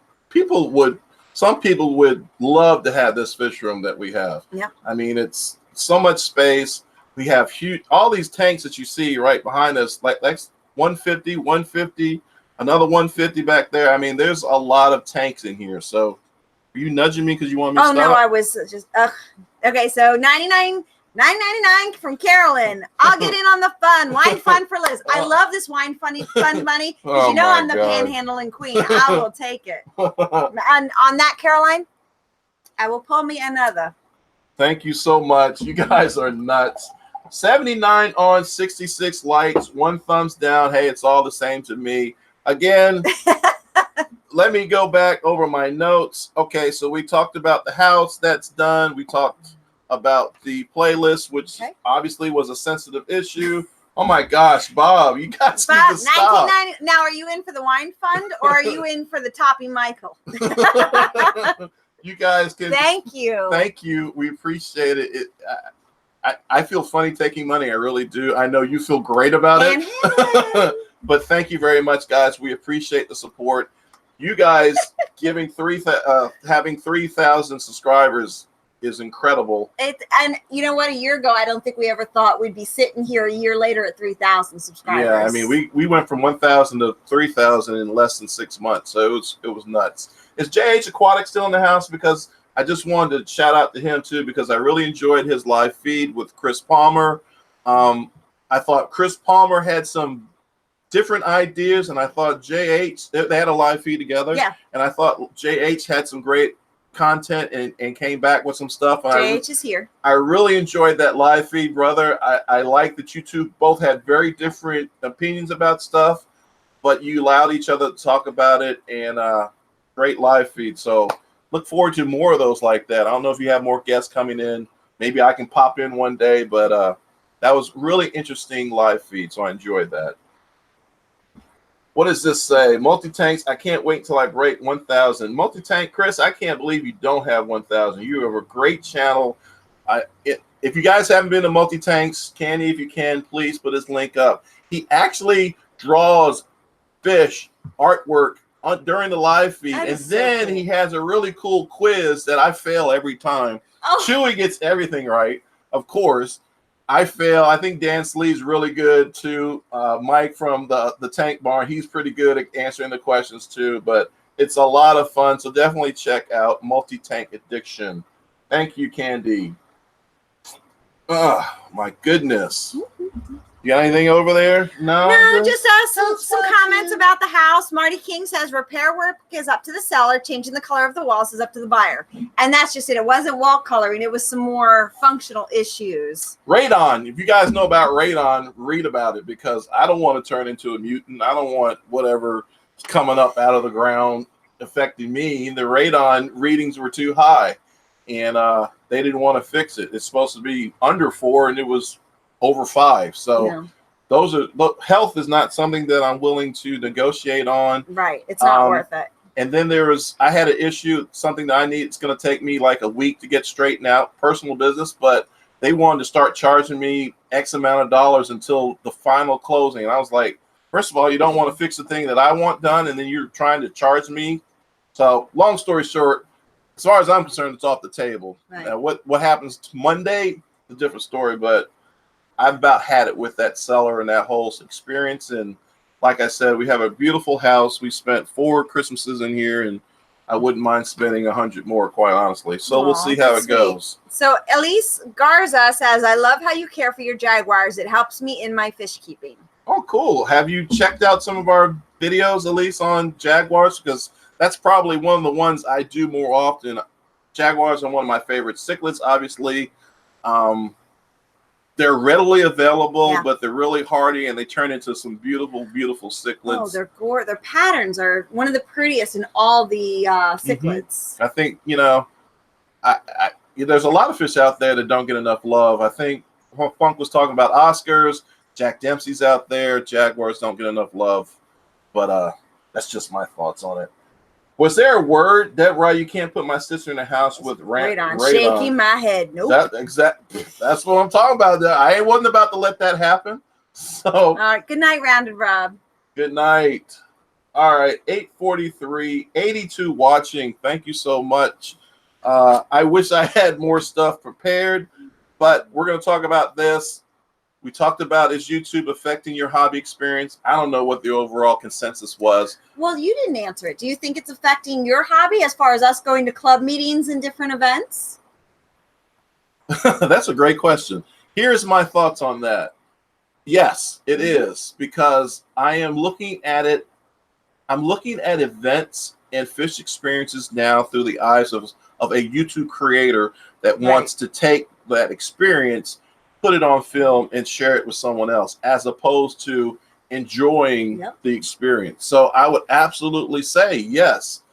[SPEAKER 2] some people would love to have this fish room that we have.
[SPEAKER 1] Yep.
[SPEAKER 2] I mean, it's so much space. We have all these tanks that you see right behind us, like 150, another 150 back there. I mean, there's a lot of tanks in here. So are you nudging me because you want me to stop?
[SPEAKER 1] No, I was just, okay, so 99 $9.99 from Carolyn. I'll get in on the fun. Wine fun for Liz. I love this wine fun money because I'm the panhandling queen. I will take it. And on that, Caroline, I will pull me another.
[SPEAKER 2] Thank you so much. You guys are nuts. 79 on, 66 likes, 1 thumbs down. Hey, it's all the same to me. Again, let me go back over my notes. Okay, so we talked about the house. That's done. We talked about the playlist, which obviously was a sensitive issue. Oh my gosh, Bob, you guys need to stop.
[SPEAKER 1] Now, are you in for the wine fund or are you in for the Toppy Michael?
[SPEAKER 2] You guys can.
[SPEAKER 1] Thank you.
[SPEAKER 2] Thank you. We appreciate it. I feel funny taking money. I really do. I know you feel great about it. But thank you very much, guys. We appreciate the support. You guys having 3,000 subscribers is incredible.
[SPEAKER 1] And you know what? A year ago, I don't think we ever thought we'd be sitting here a year later at 3,000 subscribers.
[SPEAKER 2] Yeah, I mean, we went from 1,000 to 3,000 in less than 6 months, so it was nuts. Is JH Aquatic still in the house? Because I just wanted to shout out to him too, because I really enjoyed his live feed with Chris Palmer. I thought Chris Palmer had some different ideas, and I thought JH, they had a live feed together.
[SPEAKER 1] Yeah.
[SPEAKER 2] And I thought JH had some great content and came back with some stuff.
[SPEAKER 1] JH is here.
[SPEAKER 2] I really enjoyed that live feed, brother. I like that you two both had very different opinions about stuff, but you allowed each other to talk about it, and great live feed. So look forward to more of those like that. I don't know if you have more guests coming in. Maybe I can pop in one day, but that was really interesting live feed, so I enjoyed that. What does this say? Multi-tanks, I can't wait until I break 1,000. Multi-tank, Chris, I can't believe you don't have 1,000. You have a great channel. If you guys haven't been to Multi-tanks, Candy, if you can, please put his link up. He actually draws fish artwork during the live feed, and then he has a really cool quiz that I fail every time. Chewy gets everything right, of course. I fail. I think Dan Slee's really good too. Mike from the Tank Barn, he's pretty good at answering the questions too. But it's a lot of fun, so definitely check out Multi-Tank Addiction. Thank you, Candy. Oh my goodness. You got anything over there? No,
[SPEAKER 1] just some comments about the house. Marty King says repair work is up to the seller. Changing the color of the walls is up to the buyer. And that's just it. It wasn't wall coloring. It was some more functional issues.
[SPEAKER 2] Radon. If you guys know about radon, read about it, because I don't want to turn into a mutant. I don't want whatever is coming up out of the ground affecting me. The radon readings were too high, and they didn't want to fix it. It's supposed to be under 4, and it was over 5. So health is not something that I'm willing to negotiate on.
[SPEAKER 1] Right. It's not worth it.
[SPEAKER 2] And then I had an issue, something that I need. It's going to take me like a week to get straightened out, personal business, but they wanted to start charging me X amount of dollars until the final closing. And I was like, first of all, you don't want to fix the thing that I want done, and then you're trying to charge me. So long story short, as far as I'm concerned, it's off the table.
[SPEAKER 1] Right.
[SPEAKER 2] Now, what happens Monday, a different story, but I've about had it with that seller and that whole experience. And like I said, we have a beautiful house. We spent 4 Christmases in here, and I wouldn't mind spending 100 more, quite honestly. So we'll see how it goes.
[SPEAKER 1] So Elise Garza says, I love how you care for your jaguars. It helps me in my fish keeping.
[SPEAKER 2] Oh, cool. Have you checked out some of our videos, Elise, on jaguars? Because that's probably one of the ones I do more often. Jaguars are one of my favorite cichlids, obviously. They're readily available, but they're really hardy, and they turn into some beautiful, beautiful cichlids.
[SPEAKER 1] Oh, their patterns are one of the prettiest in all the cichlids.
[SPEAKER 2] I think, there's a lot of fish out there that don't get enough love. I think Funk was talking about Oscars. Jack Dempsey's out there. Jaguars don't get enough love. But that's just my thoughts on it. Was there a word that you can't put my sister in the house with radon?
[SPEAKER 1] Shaking my head. Nope.
[SPEAKER 2] That's what I'm talking about. I wasn't about to let that happen. So
[SPEAKER 1] all right. Good night, Rounded Rob.
[SPEAKER 2] Good night. All right. 8:43, 82 watching. Thank you so much. I wish I had more stuff prepared, but we're going to talk about this. We talked about, is YouTube affecting your hobby experience? I don't know what the overall consensus was.
[SPEAKER 1] Well, you didn't answer it. Do you think it's affecting your hobby as far as us going to club meetings and different events?
[SPEAKER 2] That's a great question. Here's my thoughts on that. Yes, it is, because I am looking at it. I'm looking at events and fish experiences now through the eyes of a YouTube creator that wants to take that experience, put it on film, and share it with someone else, as opposed to enjoying the experience. So I would absolutely say yes.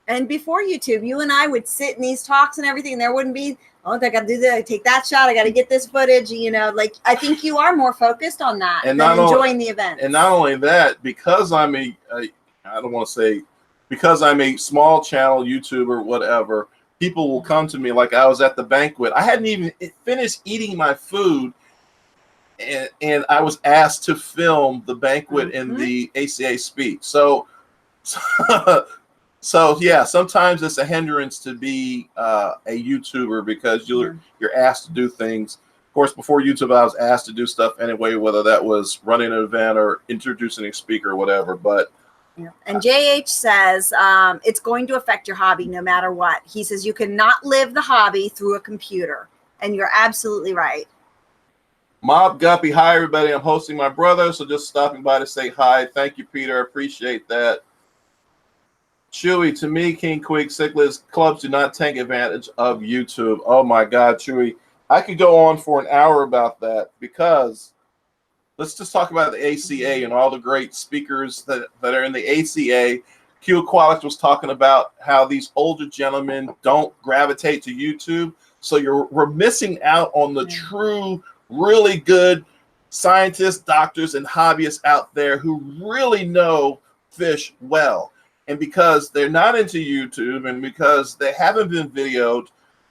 [SPEAKER 1] And before YouTube, you and I would sit in these talks and everything, and there wouldn't be, oh, I got to do that, take that shot, I got to get this footage, you know, like, I think you are more focused on that and than enjoying the event.
[SPEAKER 2] And not only that, because I'm I don't want to say, because I'm a small channel YouTuber, whatever, people will come to me. Like, I was at the banquet. I hadn't even finished eating my food, and I was asked to film the banquet in the ACA speech. So yeah, sometimes it's a hindrance to be a YouTuber, because you're asked to do things. Of course, before YouTube, I was asked to do stuff anyway, whether that was running an event or introducing a speaker or whatever. But
[SPEAKER 1] and JH says it's going to affect your hobby no matter what. He says you cannot live the hobby through a computer, and you're absolutely right.
[SPEAKER 2] Mob Guppy, hi everybody. I'm hosting my brother, so just stopping by to say hi. Thank you, Peter. I appreciate that. Chewy, to me, King Quick, Cichlids clubs do not take advantage of YouTube. Oh my God, Chewy. I could go on for an hour about that, because let's just talk about the ACA and all the great speakers that are in the ACA. Q Aquatics was talking about how these older gentlemen don't gravitate to YouTube. So we're missing out on the true, really good scientists, doctors, and hobbyists out there who really know fish well. And because they're not into YouTube, and because they haven't been videoed,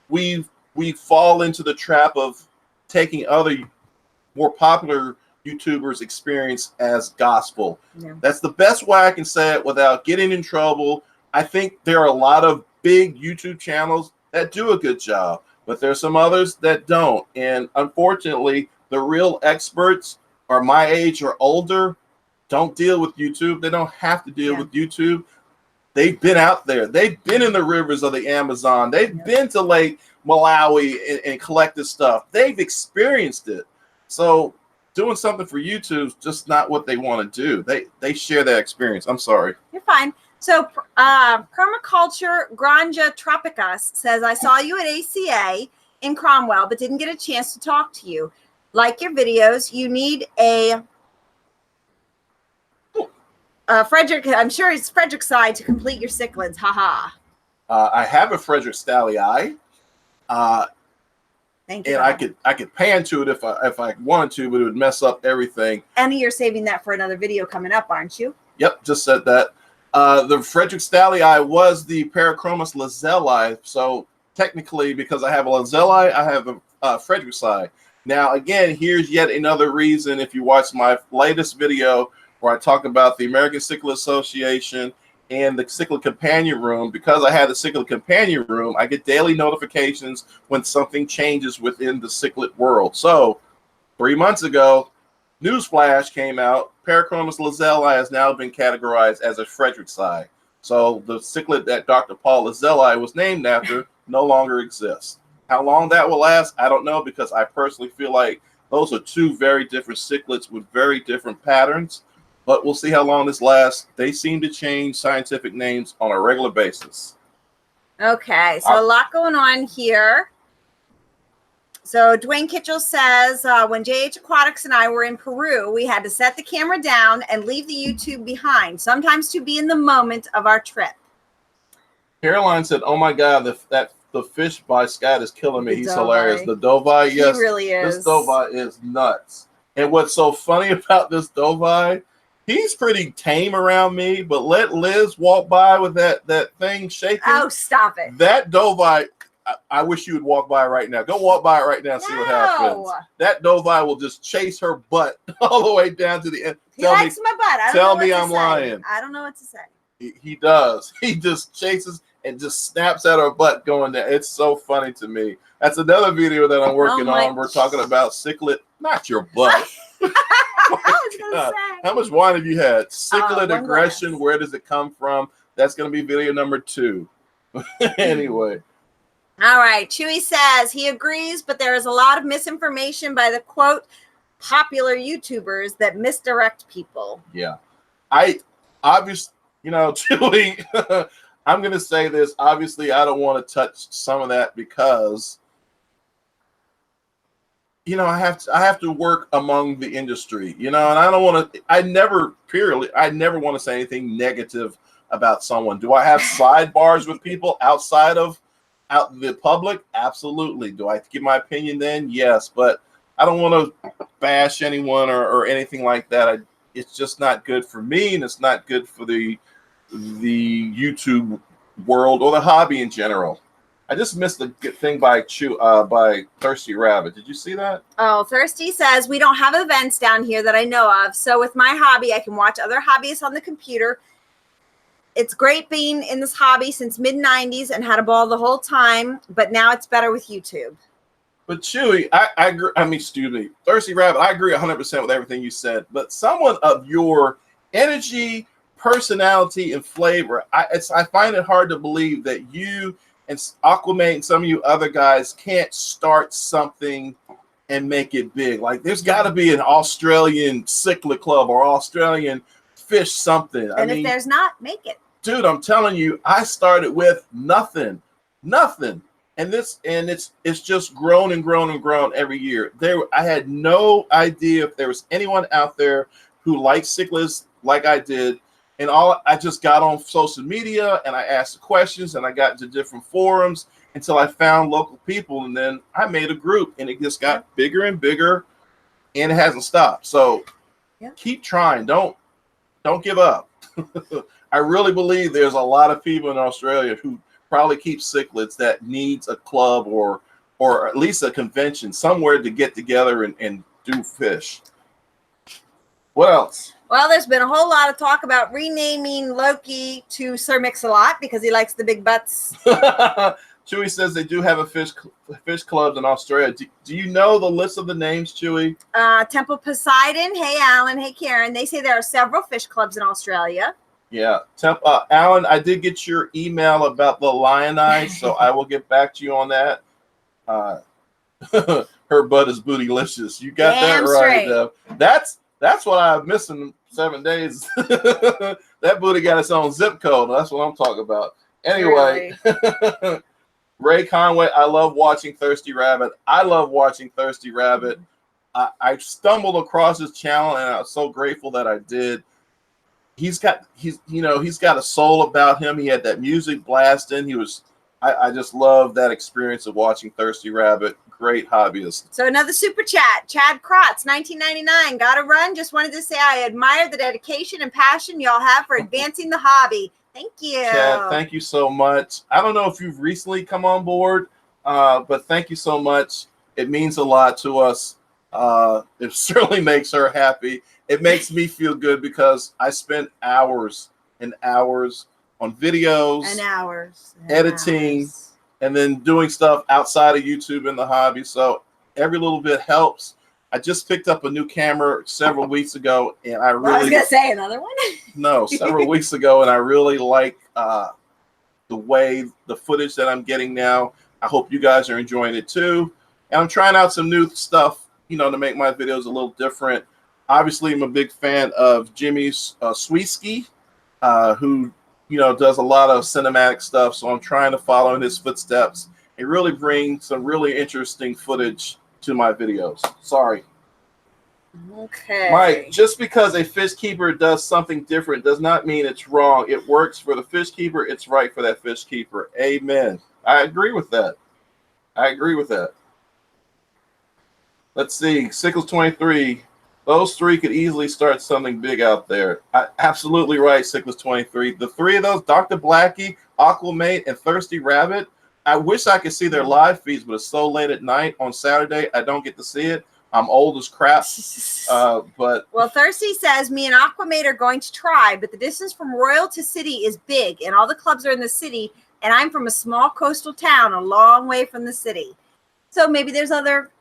[SPEAKER 2] we fall into the trap of taking other more popular YouTubers' experience as gospel. That's the best way I can say it without getting in trouble. I think there are a lot of big YouTube channels that do a good job, but there's some others that don't. And unfortunately, the real experts are my age or older, don't deal with YouTube. They don't have to deal with YouTube. They've been out there. They've been in the rivers of the Amazon. They've been to Lake Malawi and collected stuff. They've experienced it. So doing something for YouTube is just not what they want to do. They share that experience. I'm sorry.
[SPEAKER 1] You're fine. So Permaculture Granja Tropicus says, I saw you at ACA in Cromwell, but didn't get a chance to talk to you. Like your videos, you need a Frederick, I'm sure it's Frederick side to complete your cichlids. Haha.
[SPEAKER 2] I have a Frederick Stallii.
[SPEAKER 1] Thank you.
[SPEAKER 2] And I could pan to it if I wanted to, but it would mess up everything.
[SPEAKER 1] And you're saving that for another video coming up, aren't you?
[SPEAKER 2] Yep, just said that. The Frederick Stallii was the Parachromis lazuli. So technically, because I have a lazuli, I have a Frederick side. Now, again, here's yet another reason. If you watch my latest video where I talk about the American Cichlid Association and the Cichlid Companion Room, because I had the Cichlid Companion Room, I get daily notifications when something changes within the cichlid world. So 3 months ago, newsflash came out. Parachromis lazuli has now been categorized as a Frederick side. So the cichlid that Dr. Paul Lazuli was named after no longer exists. How long that will last, I don't know, because I personally feel like those are two very different cichlids with very different patterns. But we'll see how long this lasts. They seem to change scientific names on a regular basis.
[SPEAKER 1] Okay, so a lot going on here. So Dwayne Kitchell says, when JH Aquatics and I were in Peru, we had to set the camera down and leave the YouTube behind, sometimes to be in the moment of our trip.
[SPEAKER 2] Caroline said, oh my God, the fish by Scott is killing me. He's hilarious. The Dovai, yes.
[SPEAKER 1] He really is.
[SPEAKER 2] This Dovai is nuts. And what's so funny about this Dovai, he's pretty tame around me, but let Liz walk by with that thing shaking.
[SPEAKER 1] Oh, stop it.
[SPEAKER 2] That Dovai, I wish you would walk by right now. Go walk by right now and see what happens. That Dovai will just chase her butt all the way down to the end.
[SPEAKER 1] He likes my butt.
[SPEAKER 2] Tell me I'm lying.
[SPEAKER 1] I don't know what to say.
[SPEAKER 2] He does. He just chases and just snaps at her butt going down. It's so funny to me. That's another video that I'm working on. We're talking about cichlid, not your butt. How much wine have you had? Cichlid aggression, glass. Where does it come from? That's going to be video number 2. Anyway.
[SPEAKER 1] All right. Chewy says he agrees, but there is a lot of misinformation by the quote popular YouTubers that misdirect people.
[SPEAKER 2] Yeah. I obviously, Chewy, I'm going to say this. Obviously, I don't want to touch some of that because I have to work among the industry, and I don't want to, I never want to say anything negative about someone. Do I have sidebars with people out the public? Absolutely. Do I give my opinion then? Yes, but I don't want to bash anyone or anything like that. It's just not good for me, and it's not good for the YouTube world or the hobby in general. I just missed the thing by Thirsty Rabbit. Did you see that?
[SPEAKER 1] Oh, Thirsty says, we don't have events down here that I know of. So with my hobby, I can watch other hobbyists on the computer. It's great being in this hobby since mid-90s and had a ball the whole time. But now it's better with YouTube.
[SPEAKER 2] But Chewy, I agree. Excuse me. Thirsty Rabbit, I agree 100% with everything you said. But someone of your energy, personality, and flavor, I find it hard to believe that you and Aquamate and some of you other guys can't start something and make it big. Like there's got to be an Australian cichlid club or Australian fish something.
[SPEAKER 1] And if there's not, make it.
[SPEAKER 2] Dude, I'm telling you, I started with nothing. And it's just grown and grown and grown every year. I had no idea if there was anyone out there who liked cichlids like I did. And I just got on social media and I asked the questions and I got into different forums until I found local people. And then I made a group and it just got bigger and bigger and it hasn't stopped. So keep trying. Don't give up. I really believe there's a lot of people in Australia who probably keep cichlids that needs a club or at least a convention somewhere to get together and do fish. What else?
[SPEAKER 1] Well, there's been a whole lot of talk about renaming Loki to Sir Mix-a-Lot because he likes the big butts.
[SPEAKER 2] Chewy says they do have a fish clubs in Australia. Do you know the list of the names, Chewy?
[SPEAKER 1] Temple Poseidon. Hey, Alan. Hey, Karen. They say there are several fish clubs in Australia.
[SPEAKER 2] Yeah. Alan, I did get your email about the lion eye, so I will get back to you on that. Her butt is bootylicious. You got that right, Dev. That's what I've missed in 7 days. That booty got its own zip code. That's what I'm talking about. Anyway, really? Ray Conway, I love watching Thirsty Rabbit. I stumbled across his channel and I was so grateful that I did. He's got a soul about him. He had that music blasting. I just love that experience of watching Thirsty Rabbit. Great hobbyist.
[SPEAKER 1] So another super chat. Chad Krotz, 1999. Gotta run. Just wanted to say I admire the dedication and passion y'all have for advancing the hobby. Thank you.
[SPEAKER 2] Chad, thank you so much. I don't know if you've recently come on board, but thank you so much. It means a lot to us. It certainly makes her happy. It makes me feel good because I spent hours and hours on videos
[SPEAKER 1] and hours
[SPEAKER 2] editing and then doing stuff outside of YouTube in the hobby. So every little bit helps. I just picked up a new camera several weeks ago and I was
[SPEAKER 1] gonna say another one.
[SPEAKER 2] No, several weeks ago, and I really like the footage that I'm getting now. I hope you guys are enjoying it too. And I'm trying out some new stuff, to make my videos a little different. Obviously, I'm a big fan of Jimmy Sweetsky, who does a lot of cinematic stuff. So I'm trying to follow in his footsteps and really bring some really interesting footage to my videos. Sorry.
[SPEAKER 1] Okay.
[SPEAKER 2] Mike, just because a fish keeper does something different does not mean it's wrong. It works for the fish keeper. It's right for that fish keeper. Amen. I agree with that. Let's see. Sickles 23. Those three could easily start something big out there. Absolutely right, Sickles 23. The three of those, Dr. Blackie, Aquamate, and Thirsty Rabbit, I wish I could see their live feeds, but it's so late at night on Saturday, I don't get to see it. I'm old as crap. Well,
[SPEAKER 1] Thirsty says, me and Aquamate are going to try, but the distance from Royal to City is big, and all the clubs are in the city, and I'm from a small coastal town a long way from the city. So maybe there's other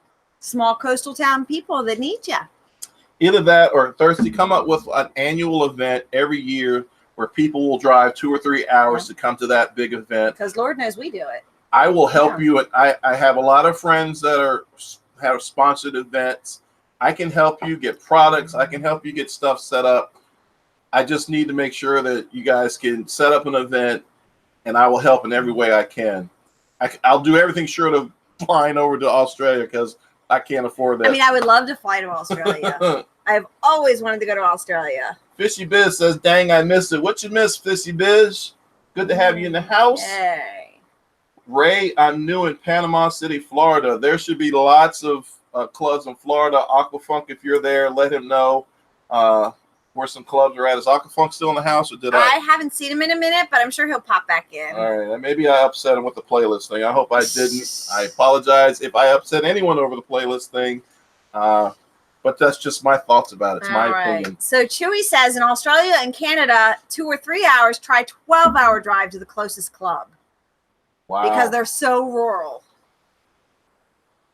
[SPEAKER 1] small coastal town people that need you.
[SPEAKER 2] Either that or Thirsty, come up with an annual event every year where people will drive 2 or 3 hours to come to that big event.
[SPEAKER 1] Because Lord knows we do it.
[SPEAKER 2] I will help you. I have a lot of friends that have sponsored events. I can help you get products. I can help you get stuff set up. I just need to make sure that you guys can set up an event, and I will help in every way I can. I'll do everything short of flying over to Australia because I can't afford that.
[SPEAKER 1] I mean, I would love to fly to Australia. I've always wanted to go to Australia.
[SPEAKER 2] Fishy Biz says, dang, I missed it. What you missed, Fishy Biz? Good to have you in the house.
[SPEAKER 1] Hey.
[SPEAKER 2] Ray, I'm new in Panama City, Florida. There should be lots of clubs in Florida. Aquafunk, if you're there, let him know where some clubs are at. Is Aquafunk still in the house, or did I
[SPEAKER 1] haven't seen him in a minute, but I'm sure he'll pop back in.
[SPEAKER 2] All right, maybe I upset him with the playlist thing. I hope I didn't. I apologize if I upset anyone over the playlist thing. But that's just my thoughts about it. It's my opinion.
[SPEAKER 1] So Chewy says in Australia and Canada, 2 or 3 hours, try 12-hour drive to the closest club.
[SPEAKER 2] Wow.
[SPEAKER 1] Because they're so rural.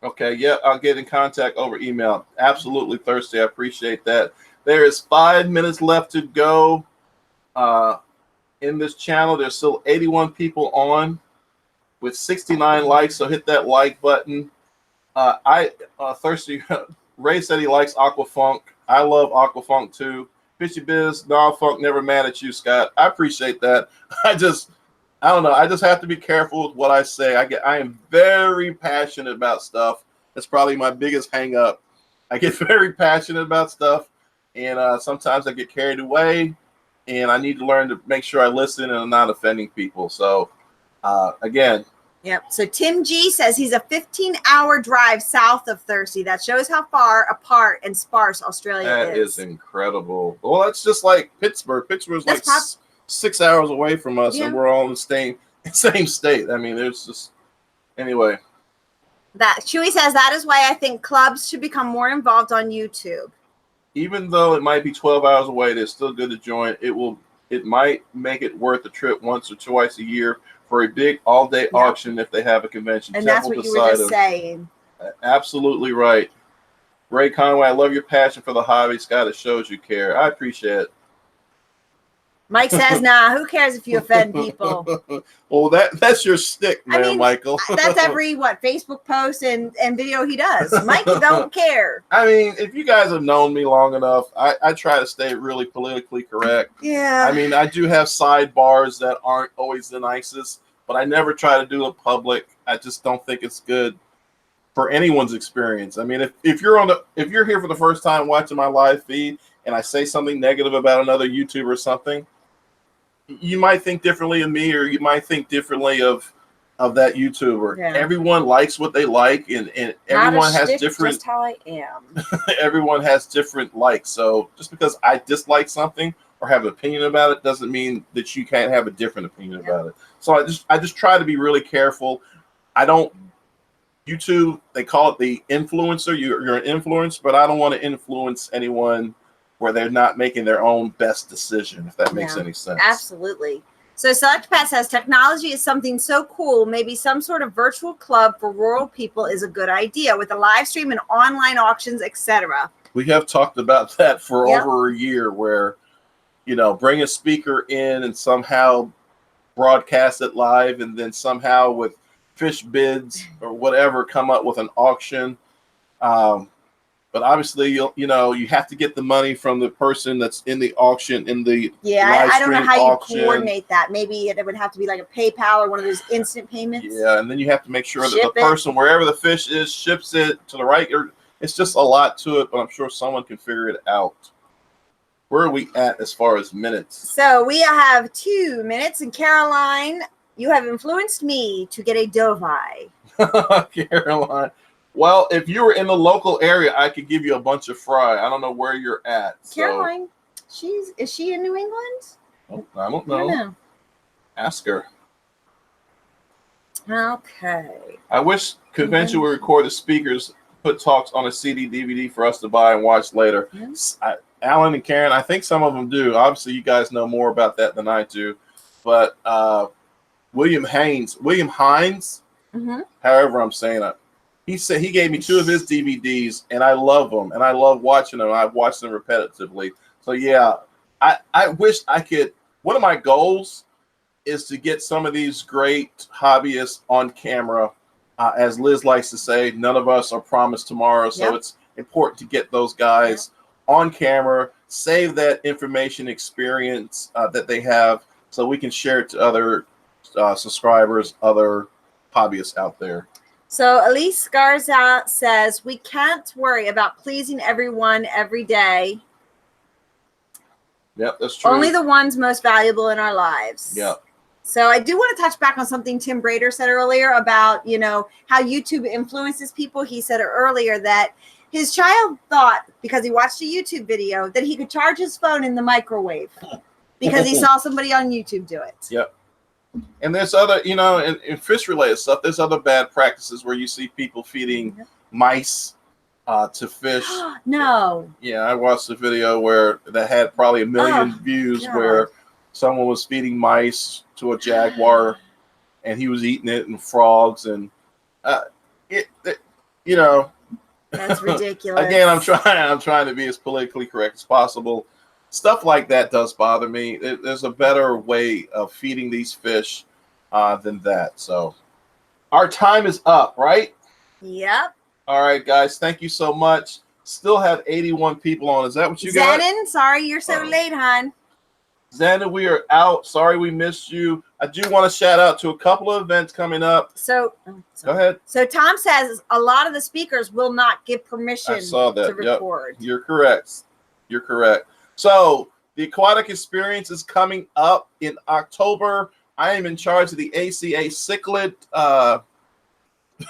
[SPEAKER 2] Okay, yeah, I'll get in contact over email. Absolutely, Thirsty. I appreciate that. There is 5 minutes left to go in this channel. There's still 81 people on with 69 likes, so hit that like button. Thirsty... Ray said he likes Aquafunk. I love Aquafunk too. Fishy Biz, non-funk, never mad at you, Scott. I appreciate that. I don't know. I just have to be careful with what I say. I am very passionate about stuff. That's probably my biggest hang up. I get very passionate about stuff, and sometimes I get carried away, and I need to learn to make sure I listen and I'm not offending people. So, again.
[SPEAKER 1] Yep. So Tim G says he's a 15-hour drive south of Thirsty. That shows how far apart and sparse Australia is.
[SPEAKER 2] That is incredible. Well, that's just like Pittsburgh. Pittsburgh's like 6 hours away from us, and we're all in the same state. I mean, there's just anyway.
[SPEAKER 1] That Chewy says that is why I think clubs should become more involved on YouTube.
[SPEAKER 2] Even though it might be 12 hours away, it's still good to join. It might make it worth the trip once or twice a year for a big all-day auction if they have a convention.
[SPEAKER 1] And that's what you were just saying.
[SPEAKER 2] Absolutely right. Ray Conway, I love your passion for the hobby. Scott, it shows you care. I appreciate it.
[SPEAKER 1] Mike says, nah, who cares if you offend people?
[SPEAKER 2] Well, that's your stick, man, Michael.
[SPEAKER 1] That's every, Facebook post and video he does. Mike don't care.
[SPEAKER 2] I mean, if you guys have known me long enough, I try to stay really politically correct.
[SPEAKER 1] Yeah.
[SPEAKER 2] I mean, I do have sidebars that aren't always the nicest, but I never try to do it public. I just don't think it's good for anyone's experience. I mean, if you're here for the first time watching my live feed and I say something negative about another YouTuber or something, you might think differently of me, or you might think differently of that YouTuber. Yeah. Everyone likes what they like, and everyone has different.
[SPEAKER 1] Just how I am.
[SPEAKER 2] Everyone has different likes. So just because I dislike something or have an opinion about it doesn't mean that you can't have a different opinion about it. So I just try to be really careful. I don't. YouTube, they call it the influencer. You're an influencer, but I don't want to influence anyone where they're not making their own best decision, if that makes any sense.
[SPEAKER 1] Absolutely. So Select Pat says technology is something so cool. Maybe some sort of virtual club for rural people is a good idea with a live stream and online auctions, etc.
[SPEAKER 2] We have talked about that for over a year, where, bring a speaker in and somehow broadcast it live, and then somehow with fish bids or whatever come up with an auction. But obviously, you have to get the money from the person that's in the auction, in the
[SPEAKER 1] I don't know how you coordinate that. Maybe it would have to be like a PayPal or one of those instant payments.
[SPEAKER 2] Yeah, and then you have to make sure that the person, wherever the fish is, ships it to the right. It's just a lot to it, but I'm sure someone can figure it out. Where are we at as far as minutes?
[SPEAKER 1] So we have 2 minutes, and Caroline, you have influenced me to get a dove eye.
[SPEAKER 2] Caroline. Well, if you were in the local area, I could give you a bunch of fry. I don't know where you're at.
[SPEAKER 1] Caroline, is she in New England?
[SPEAKER 2] Oh, I don't know. Ask her.
[SPEAKER 1] Okay.
[SPEAKER 2] I wish convention would record the speakers, put talks on a CD, DVD for us to buy and watch later. Yes. Alan and Karen, I think some of them do. Obviously, you guys know more about that than I do. But William Hines, however I'm saying it, he said he gave me 2 of his DVDs, and I love them, and I love watching them. I've watched them repetitively. So yeah, I wish I could. One of my goals is to get some of these great hobbyists on camera. As Liz likes to say, none of us are promised tomorrow, so it's important to get those guys on camera, save that information experience that they have, so we can share it to other subscribers, other hobbyists out there.
[SPEAKER 1] So Elise Garza says, we can't worry about pleasing everyone every day.
[SPEAKER 2] Yep, that's true.
[SPEAKER 1] Only the ones most valuable in our lives.
[SPEAKER 2] Yep.
[SPEAKER 1] So I do want to touch back on something Tim Brader said earlier about, you know, how YouTube influences people. He said earlier that his child thought, because he watched a YouTube video, that he could charge his phone in the microwave because he saw somebody on YouTube do it.
[SPEAKER 2] Yep. And there's other, you know, in fish-related stuff, there's other bad practices where you see people feeding mice to fish.
[SPEAKER 1] No.
[SPEAKER 2] Yeah, I watched a video where that had probably 1 million views where someone was feeding mice to a jaguar and he was eating it and frogs and you know.
[SPEAKER 1] That's ridiculous.
[SPEAKER 2] Again, I'm trying to be as politically correct as possible. Stuff like that does bother me. There's a better way of feeding these fish than that. So our time is up, right?
[SPEAKER 1] Yep.
[SPEAKER 2] All right, guys. Thank you so much. Still have 81 people on. Is that what you got?
[SPEAKER 1] Zenon, sorry you're so late, hon.
[SPEAKER 2] Zenon, we are out. Sorry we missed you. I do want to shout out to a couple of events coming up.
[SPEAKER 1] So
[SPEAKER 2] go ahead.
[SPEAKER 1] So Tom says a lot of the speakers will not give permission to record.
[SPEAKER 2] You're correct. You're correct. So the Aquatic Experience is coming up in October. I am in charge of the ACA cichlid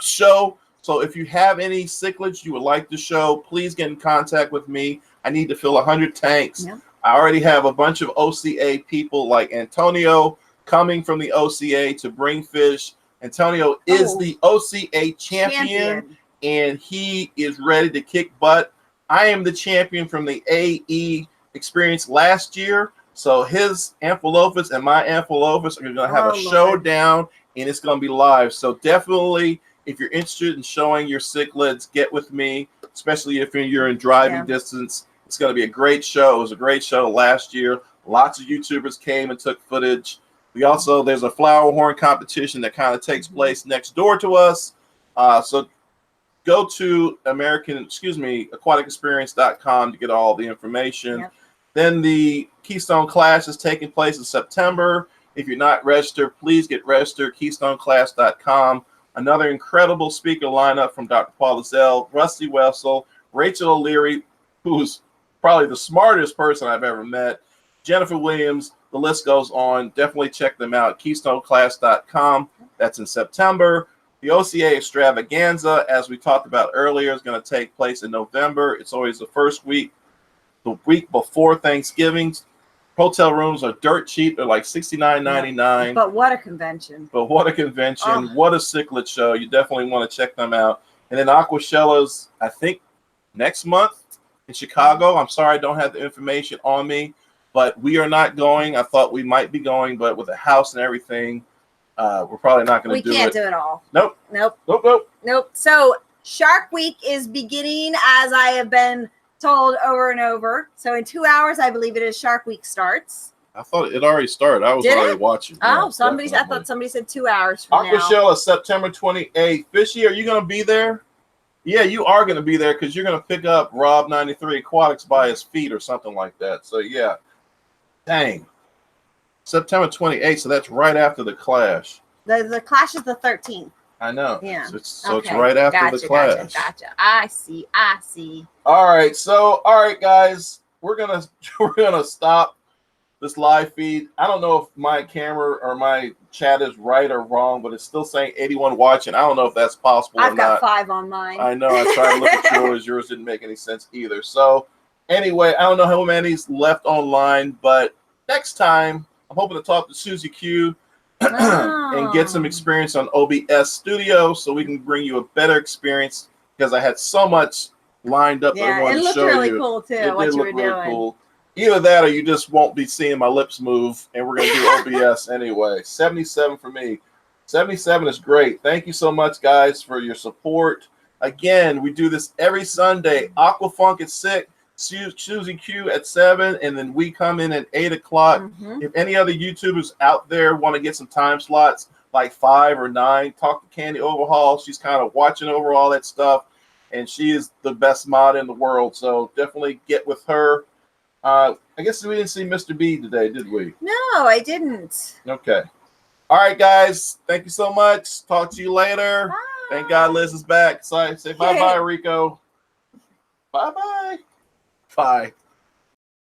[SPEAKER 2] show. So if you have any cichlids you would like to show, please get in contact with me. I need to fill 100 tanks. Yep. I already have a bunch of OCA people like Antonio coming from the OCA to bring fish. Antonio is the OCA champion, and he is ready to kick butt. I am the champion from the AE Experience last year. So his Amphilophus and my Amphilophus are going to have a showdown, and it's going to be live. So definitely, if you're interested in showing your cichlids, get with me, especially if you're in driving distance. It's going to be a great show. It was a great show last year. Lots of YouTubers came and took footage. There's a flower horn competition that kind of takes place next door to us. So go to aquaticexperience.com to get all the information. Yep. Then the Keystone Clash is taking place in September. If you're not registered, please get registered, keystoneclash.com. Another incredible speaker lineup from Dr. Paul Lizelle, Rusty Wessel, Rachel O'Leary, who's probably the smartest person I've ever met, Jennifer Williams, the list goes on. Definitely check them out, keystoneclash.com. That's in September. The OCA Extravaganza, as we talked about earlier, is going to take place in November. It's always the first week, the week before Thanksgiving. Hotel rooms are dirt cheap. They're like $69.99.
[SPEAKER 1] But what a convention.
[SPEAKER 2] What a cichlid show. You definitely want to check them out. And then Aquashella's, I think, next month in Chicago. I'm sorry I don't have the information on me, but we are not going. I thought we might be going, but with the house and everything, we're probably not going to do it.
[SPEAKER 1] We can't do it all.
[SPEAKER 2] Nope.
[SPEAKER 1] So Shark Week is beginning, as I have been told over and over. So in 2 hours, I believe it is, Shark Week starts.
[SPEAKER 2] I thought it already started. I was already watching.
[SPEAKER 1] Oh, I thought somebody said 2 hours from now.
[SPEAKER 2] Aquashella, September 28th. Fishy, are you going to be there? Yeah, you are going to be there because you're going to pick up Rob 93 Aquatics by his feet or something like that. So yeah, dang. September 28th. So that's right after the Clash.
[SPEAKER 1] The Clash is the 13th.
[SPEAKER 2] I know.
[SPEAKER 1] Yeah.
[SPEAKER 2] So it's right after the Clash.
[SPEAKER 1] Gotcha. I see.
[SPEAKER 2] All right. So guys, we're gonna stop this live feed. I don't know if my camera or my chat is right or wrong, but it's still saying 81 watching. I don't know if that's possible or not.
[SPEAKER 1] I've got 5 on mine.
[SPEAKER 2] I know. I tried to look at yours. Yours didn't make any sense either. So anyway, I don't know how many's left online, but next time I'm hoping to talk to Susie Q and get some experience on OBS Studio so we can bring you a better experience, because I had so much lined up that I wanted to show you.
[SPEAKER 1] It looked really cool too, what you were doing.
[SPEAKER 2] Cool. Either that or you just won't be seeing my lips move, and we're going to do OBS anyway. 77 for me. 77 is great. Thank you so much, guys, for your support. Again, we do this every Sunday. Aquafunk at 6, Susie Q at 7, and then we come in at 8 o'clock. If any other YouTubers out there want to get some time slots, like 5 or 9, talk to Candy Overhaul. She's kind of watching over all that stuff, and she is the best mod in the world. So definitely get with her. I guess we didn't see Mr. B today, did we?
[SPEAKER 1] No, I didn't.
[SPEAKER 2] Okay. All right, guys. Thank you so much. Talk to you later.
[SPEAKER 1] Bye.
[SPEAKER 2] Thank God Liz is back. So say bye-bye, Rico. Bye-bye. Bye.